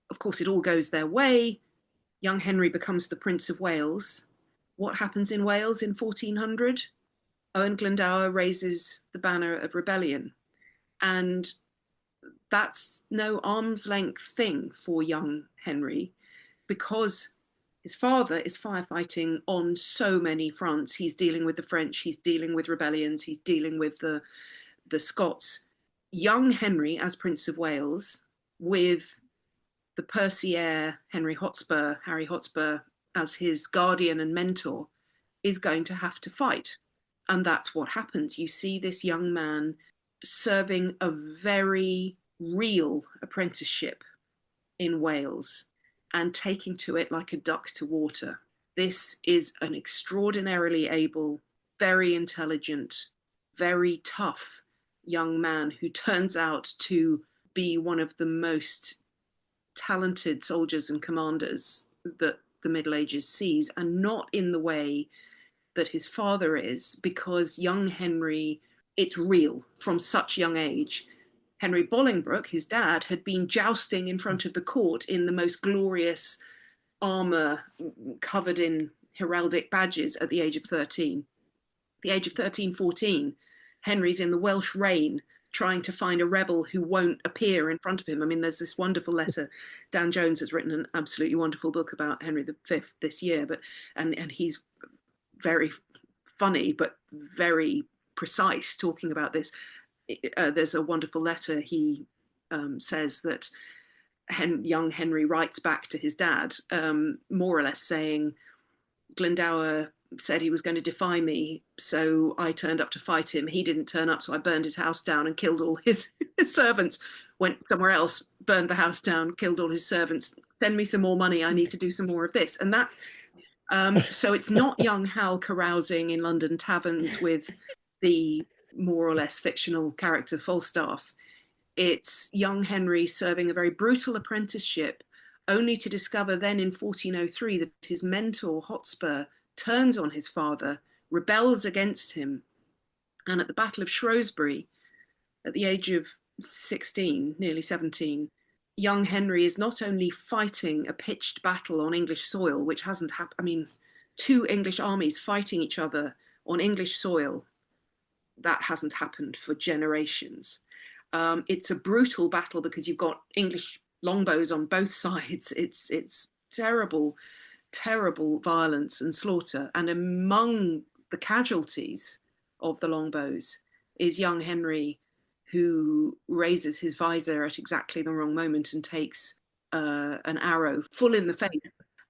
Speaker 2: of course, it all goes their way. Young Henry becomes the Prince of Wales. What happens in Wales in 1400? Owen Glendower raises the banner of rebellion. And that's no arm's length thing for young Henry, because his father is firefighting on so many fronts. He's dealing with the French, he's dealing with rebellions, he's dealing with the Scots. Young Henry as Prince of Wales, with the Percy heir Harry Hotspur as his guardian and mentor, is going to have to fight. And that's what happens. You see this young man serving a very real apprenticeship in Wales. and taking to it like a duck to water. This is an extraordinarily able, very intelligent, very tough young man who turns out to be one of the most talented soldiers and commanders that the Middle Ages sees, and not in the way that his father is, because young Henry, it's real from such young age. Henry Bolingbroke, his dad, had been jousting in front of the court in the most glorious armour covered in heraldic badges at the age of 13. At the age of 13, 14, Henry's in the Welsh Rain trying to find a rebel who won't appear in front of him. I mean, there's this wonderful letter. Dan Jones has written an absolutely wonderful book about Henry V this year, and he's very funny but very precise talking about this. There's a wonderful letter. He says that young Henry writes back to his dad, more or less saying, Glendower said he was going to defy me, so I turned up to fight him. He didn't turn up, so I burned his house down and killed all his servants. Went somewhere else, burned the house down, killed all his servants. Send me some more money. I need to do some more of this. And that, so it's not young Hal carousing in London taverns with the more or less fictional character Falstaff. It's young Henry serving a very brutal apprenticeship, only to discover then in 1403 that his mentor, Hotspur, turns on his father, rebels against him. And at the Battle of Shrewsbury, at the age of 16, nearly 17, young Henry is not only fighting a pitched battle on English soil, which hasn't happened, I mean, two English armies fighting each other on English soil, that hasn't happened for generations. It's a brutal battle because you've got English longbows on both sides. It's terrible, terrible violence and slaughter. And among the casualties of the longbows is young Henry, who raises his visor at exactly the wrong moment and takes an arrow full in the face.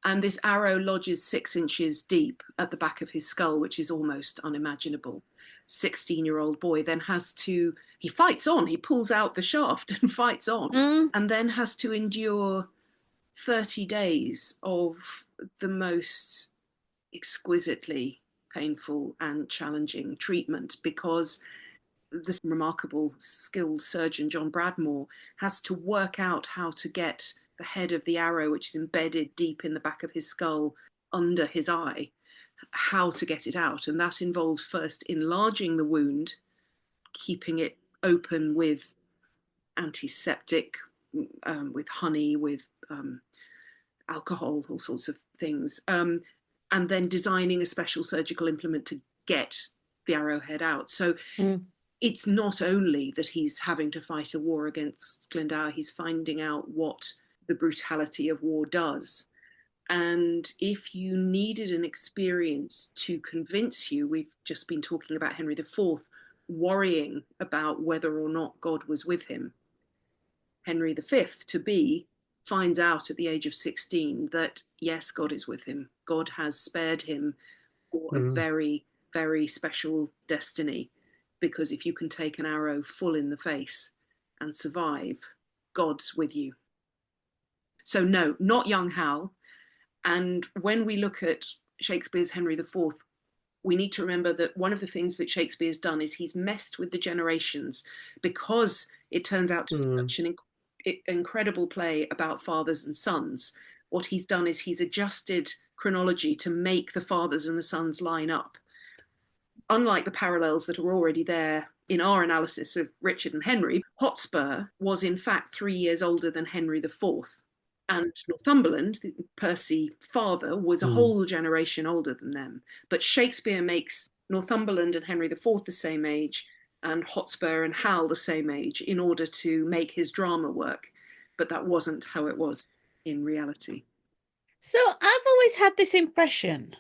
Speaker 2: And this arrow lodges 6 inches deep at the back of his skull, which is almost unimaginable. 16-year-old boy then he fights on, he pulls out the shaft and fights on, and then has to endure 30 days of the most exquisitely painful and challenging treatment, because this remarkable skilled surgeon, John Bradmore, has to work out how to get the head of the arrow, which is embedded deep in the back of his skull under his eye, how to get it out. And that involves first enlarging the wound, keeping it open with antiseptic, with honey, with alcohol, all sorts of things, and then designing a special surgical implement to get the arrowhead out. So it's not only that he's having to fight a war against Glendower, he's finding out what the brutality of war does. And if you needed an experience to convince you, we've just been talking about Henry IV worrying about whether or not God was with him. Henry V, to be, finds out at the age of 16 that, yes, God is with him. God has spared him for a very, very special destiny. Because if you can take an arrow full in the face and survive, God's with you. So no, not young Hal. And when we look at Shakespeare's Henry IV, we need to remember that one of the things that Shakespeare's done is he's messed with the generations, because it turns out to be such an incredible play about fathers and sons. What he's done is he's adjusted chronology to make the fathers and the sons line up. Unlike the parallels that are already there in our analysis of Richard and Henry, Hotspur was in fact 3 years older than Henry IV. And Northumberland, Percy father, was a whole generation older than them. But Shakespeare makes Northumberland and Henry IV the same age, and Hotspur and Hal the same age, in order to make his drama work. But that wasn't how it was in reality.
Speaker 1: So I've always had this impression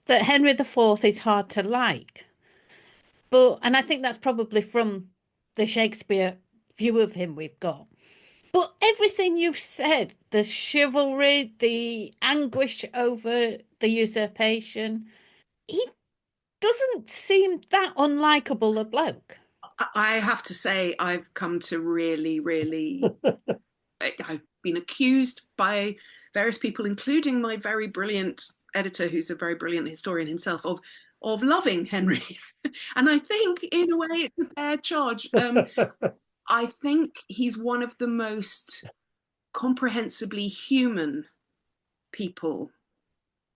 Speaker 1: that Henry IV is hard to like. And I think that's probably from the Shakespeare view of him we've got. But everything you've said, the chivalry, the anguish over the usurpation, he doesn't seem that unlikable a bloke.
Speaker 2: I have to say, I've come to really, really... I've been accused by various people, including my very brilliant editor, who's a very brilliant historian himself, of loving Henry. And I think, in a way, it's a fair charge. I think he's one of the most comprehensively human people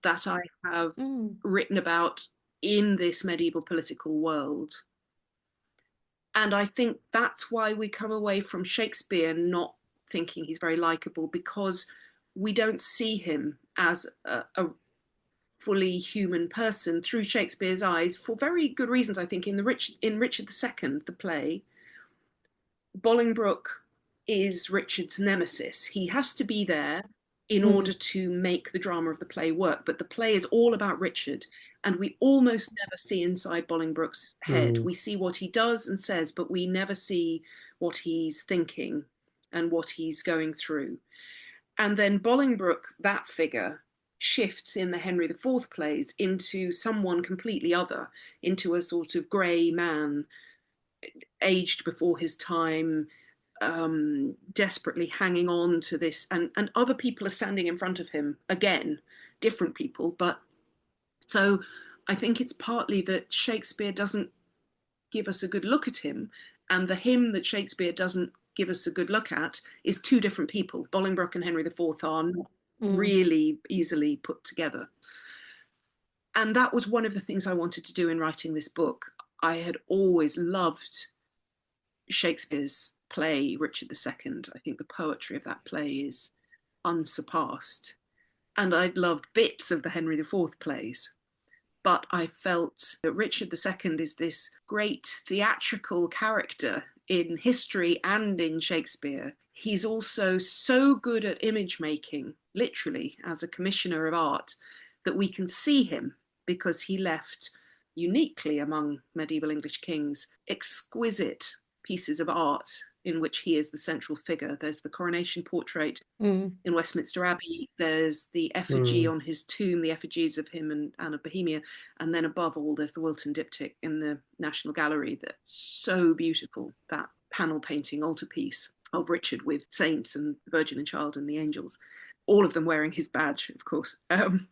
Speaker 2: that I have written about in this medieval political world. And I think that's why we come away from Shakespeare not thinking he's very likable, because we don't see him as a fully human person through Shakespeare's eyes, for very good reasons. I think in Richard II, the play, Bolingbroke is Richard's nemesis. He has to be there in order to make the drama of the play work, but the play is all about Richard, and we almost never see inside Bolingbroke's head. We see what he does and says, but we never see what he's thinking and what he's going through. And then Bolingbroke, that figure, shifts in the Henry IV plays into someone completely other, into a sort of grey man, aged before his time, desperately hanging on to this, and other people are standing in front of him, again, different people. But so I think it's partly that Shakespeare doesn't give us a good look at him, and the him that Shakespeare doesn't give us a good look at is two different people. Bolingbroke and Henry IV are not really easily put together. And that was one of the things I wanted to do in writing this book. I had always loved Shakespeare's play, Richard II. I think the poetry of that play is unsurpassed. And I'd loved bits of the Henry IV plays. But I felt that Richard II is this great theatrical character in history and in Shakespeare. He's also so good at image making, literally, as a commissioner of art, that we can see him, because he left, uniquely among medieval English kings, exquisite pieces of art in which he is the central figure. There's the coronation portrait in Westminster Abbey. There's the effigy on his tomb, the effigies of him and Anne of Bohemia. And then above all, there's the Wilton diptych in the National Gallery. That's so beautiful, that panel painting altarpiece of Richard with saints and the Virgin and Child and the angels, all of them wearing his badge, of course.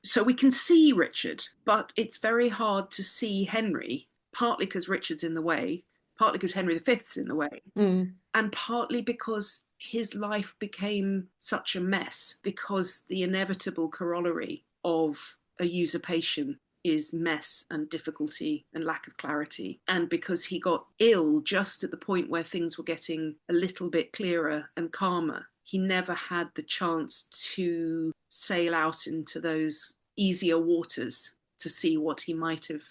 Speaker 2: So we can see Richard, but it's very hard to see Henry, partly because Richard's in the way, partly because Henry V's in the way, and partly because his life became such a mess, because the inevitable corollary of a usurpation is mess and difficulty and lack of clarity. And because he got ill just at the point where things were getting a little bit clearer and calmer, he never had the chance to sail out into those easier waters to see what he might have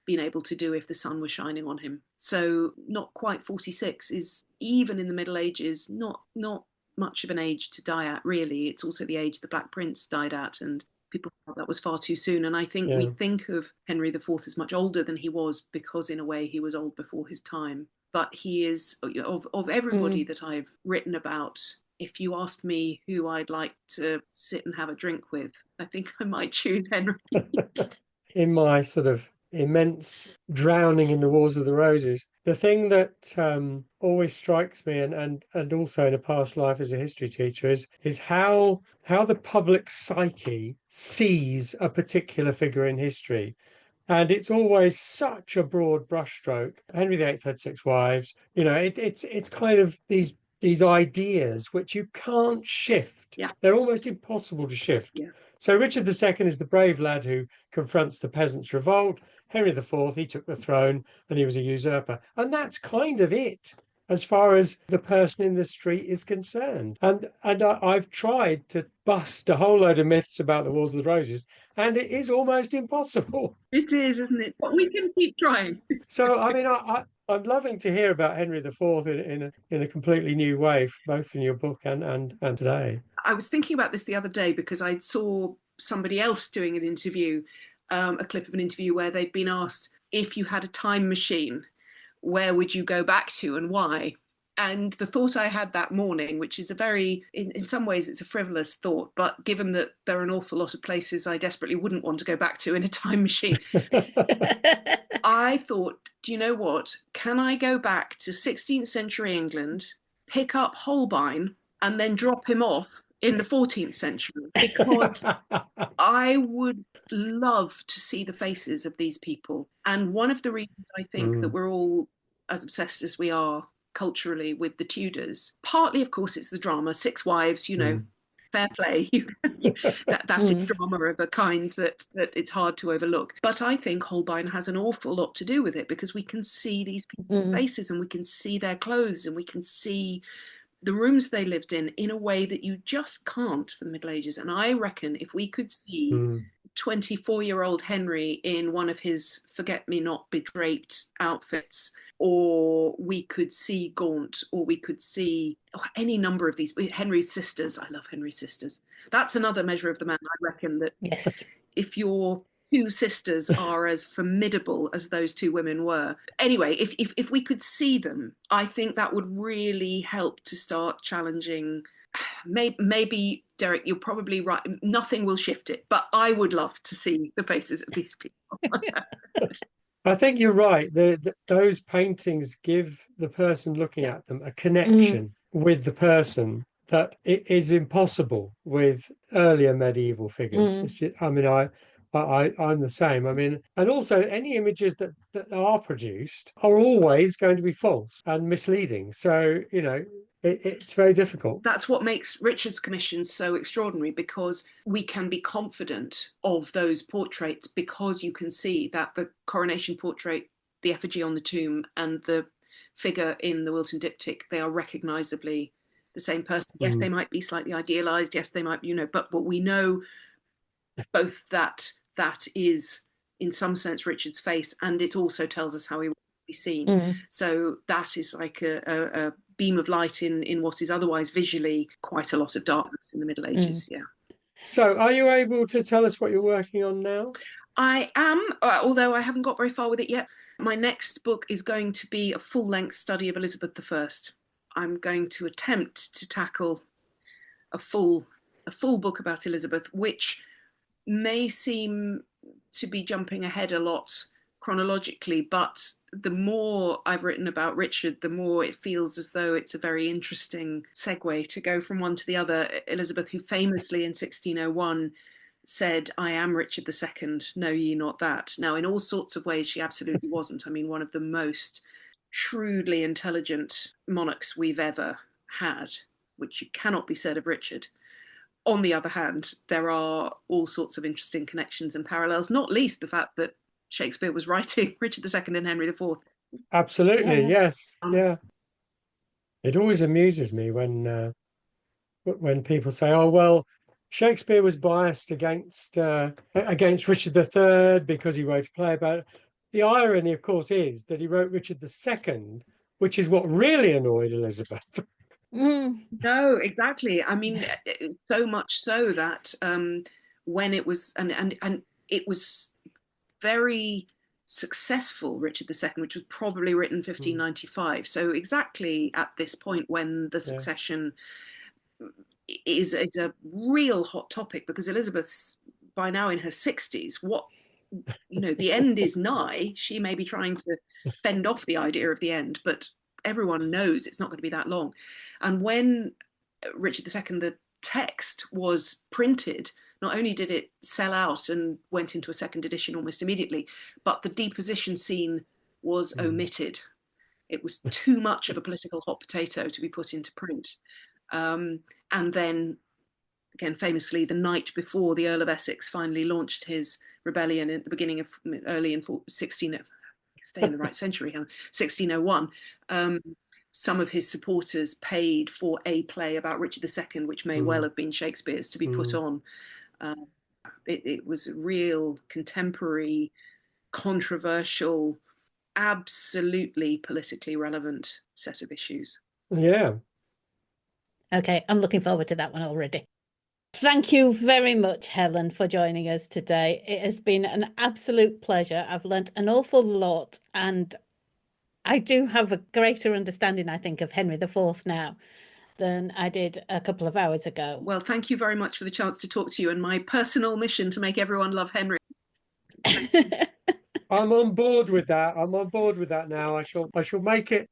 Speaker 2: been able to do if the sun was shining on him. So not quite 46 is, even in the Middle Ages, not much of an age to die at, really. It's also the age the Black Prince died at, and people thought that was far too soon. And I think we think of Henry IV as much older than he was, because in a way he was old before his time. But he is, of everybody that I've written about, if you asked me who I'd like to sit and have a drink with, I think I might choose Henry.
Speaker 3: In my sort of immense drowning in the Wars of the Roses, the thing that always strikes me, and also in a past life as a history teacher, is how the public psyche sees a particular figure in history. And it's always such a broad brushstroke. Henry VIII had 6 wives. You know, it's kind of these ideas which you can't shift.
Speaker 2: Yeah.
Speaker 3: They're almost impossible to shift.
Speaker 2: Yeah.
Speaker 3: So Richard II is the brave lad who confronts the peasants' revolt. Henry IV, he took the throne and he was a usurper. And that's kind of it as far as the person in the street is concerned. And I've tried to bust a whole load of myths about the Wars of the Roses, and it is almost impossible.
Speaker 2: It is, isn't it? But we can keep trying.
Speaker 3: So, I mean, I'm loving to hear about Henry IV in a completely new way, both in your book and today.
Speaker 2: I was thinking about this the other day because I saw somebody else doing an interview, a clip of an interview where they'd been asked, if you had a time machine, where would you go back to and why? And the thought I had that morning, which is a very, in some ways, it's a frivolous thought, but given that there are an awful lot of places I desperately wouldn't want to go back to in a time machine, I thought, do you know what? Can I go back to 16th century England, pick up Holbein, and then drop him off in the 14th century, because I would love to see the faces of these people. And one of the reasons I think that we're all as obsessed as we are culturally with the Tudors, partly, of course, it's the drama, Six Wives, fair play. That is drama of a kind that it's hard to overlook. But I think Holbein has an awful lot to do with it, because we can see these people's faces, and we can see their clothes, and we can see the rooms they lived in a way that you just can't for the Middle Ages. And I reckon if we could see 24-year-old Henry in one of his forget-me-not bedraped outfits, or we could see Gaunt, or we could see any number of these, Henry's sisters. I love Henry's sisters. That's another measure of the man, I reckon, that
Speaker 1: Yes.
Speaker 2: if your two sisters are as formidable as those two women were. Anyway, if we could see them, I think that would really help to start challenging. Maybe, Derek, you're probably right. Nothing will shift it, but I would love to see the faces of these people.
Speaker 3: I think you're right. Those paintings give the person looking at them a connection with the person that it is impossible with earlier medieval figures. I'm the same. I mean, and also any images that are produced are always going to be false and misleading. So, it's very difficult.
Speaker 2: That's what makes Richard's commissions so extraordinary, because we can be confident of those portraits, because you can see that the coronation portrait, the effigy on the tomb, and the figure in the Wilton diptych, they are recognisably the same person. Yes, they might be slightly idealised. Yes, they might, but we know both that is in some sense Richard's face, and it also tells us how he wants to be seen. So that is like a beam of light in what is otherwise visually quite a lot of darkness in the Middle Ages. Yeah.
Speaker 3: So are you able to tell us what you're working on now?
Speaker 2: I am, although I haven't got very far with it yet. My next book is going to be a full-length study of Elizabeth I. I'm going to attempt to tackle a full book about Elizabeth, which may seem to be jumping ahead a lot chronologically, but the more I've written about Richard, the more it feels as though it's a very interesting segue to go from one to the other. Elizabeth, who famously in 1601 said, "I am Richard II, know ye not that." Now, in all sorts of ways, she absolutely wasn't. I mean, one of the most shrewdly intelligent monarchs we've ever had, which cannot be said of Richard. On the other hand, there are all sorts of interesting connections and parallels, not least the fact that Shakespeare was writing Richard II and Henry IV.
Speaker 3: Absolutely, yes. Yeah. It always amuses me when people say, "Oh, well, Shakespeare was biased against Richard III because he wrote a play about it." The irony, of course, is that he wrote Richard II, which is what really annoyed Elizabeth.
Speaker 2: No, exactly. I mean, so much so that when it was and it was very successful, Richard II, which was probably written 1595. So exactly at this point when the succession is a real hot topic, because Elizabeth's by now in her 60s. The end is nigh. She may be trying to fend off the idea of the end, but everyone knows it's not going to be that long. And when Richard II, the text, was printed, not only did it sell out and went into a second edition almost immediately, but the deposition scene was omitted. It was too much of a political hot potato to be put into print. And then, again, famously, the night before the Earl of Essex finally launched his rebellion at the beginning of early in 1601, some of his supporters paid for a play about Richard II, which may well have been Shakespeare's, to be put on. It was a real contemporary, controversial, absolutely politically relevant set of issues.
Speaker 3: Yeah.
Speaker 1: Okay, I'm looking forward to that one already. Thank you very much, Helen, for joining us today. It has been an absolute pleasure. I've learnt an awful lot, and I do have a greater understanding, I think, of Henry IV now than I did a couple of hours ago.
Speaker 2: Well, thank you very much for the chance to talk to you, and my personal mission to make everyone love Henry.
Speaker 3: I'm on board with that. I'm on board with that now. I shall make it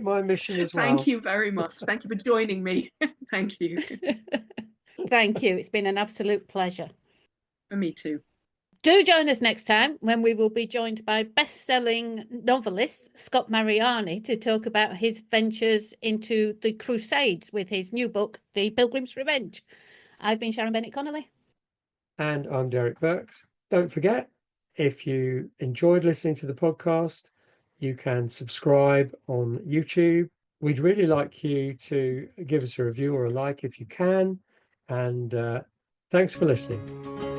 Speaker 3: my mission as well.
Speaker 2: Thank you very much. Thank you for joining me. Thank you.
Speaker 1: Thank you. It's been an absolute pleasure.
Speaker 2: For me too.
Speaker 1: Do join us next time when we will be joined by best-selling novelist Scott Mariani to talk about his ventures into the Crusades with his new book, The Pilgrim's Revenge. I've been Sharon Bennett Connolly.
Speaker 3: And I'm Derek Birks. Don't forget, if you enjoyed listening to the podcast, you can subscribe on YouTube. We'd really like you to give us a review or a like if you can. And thanks for listening.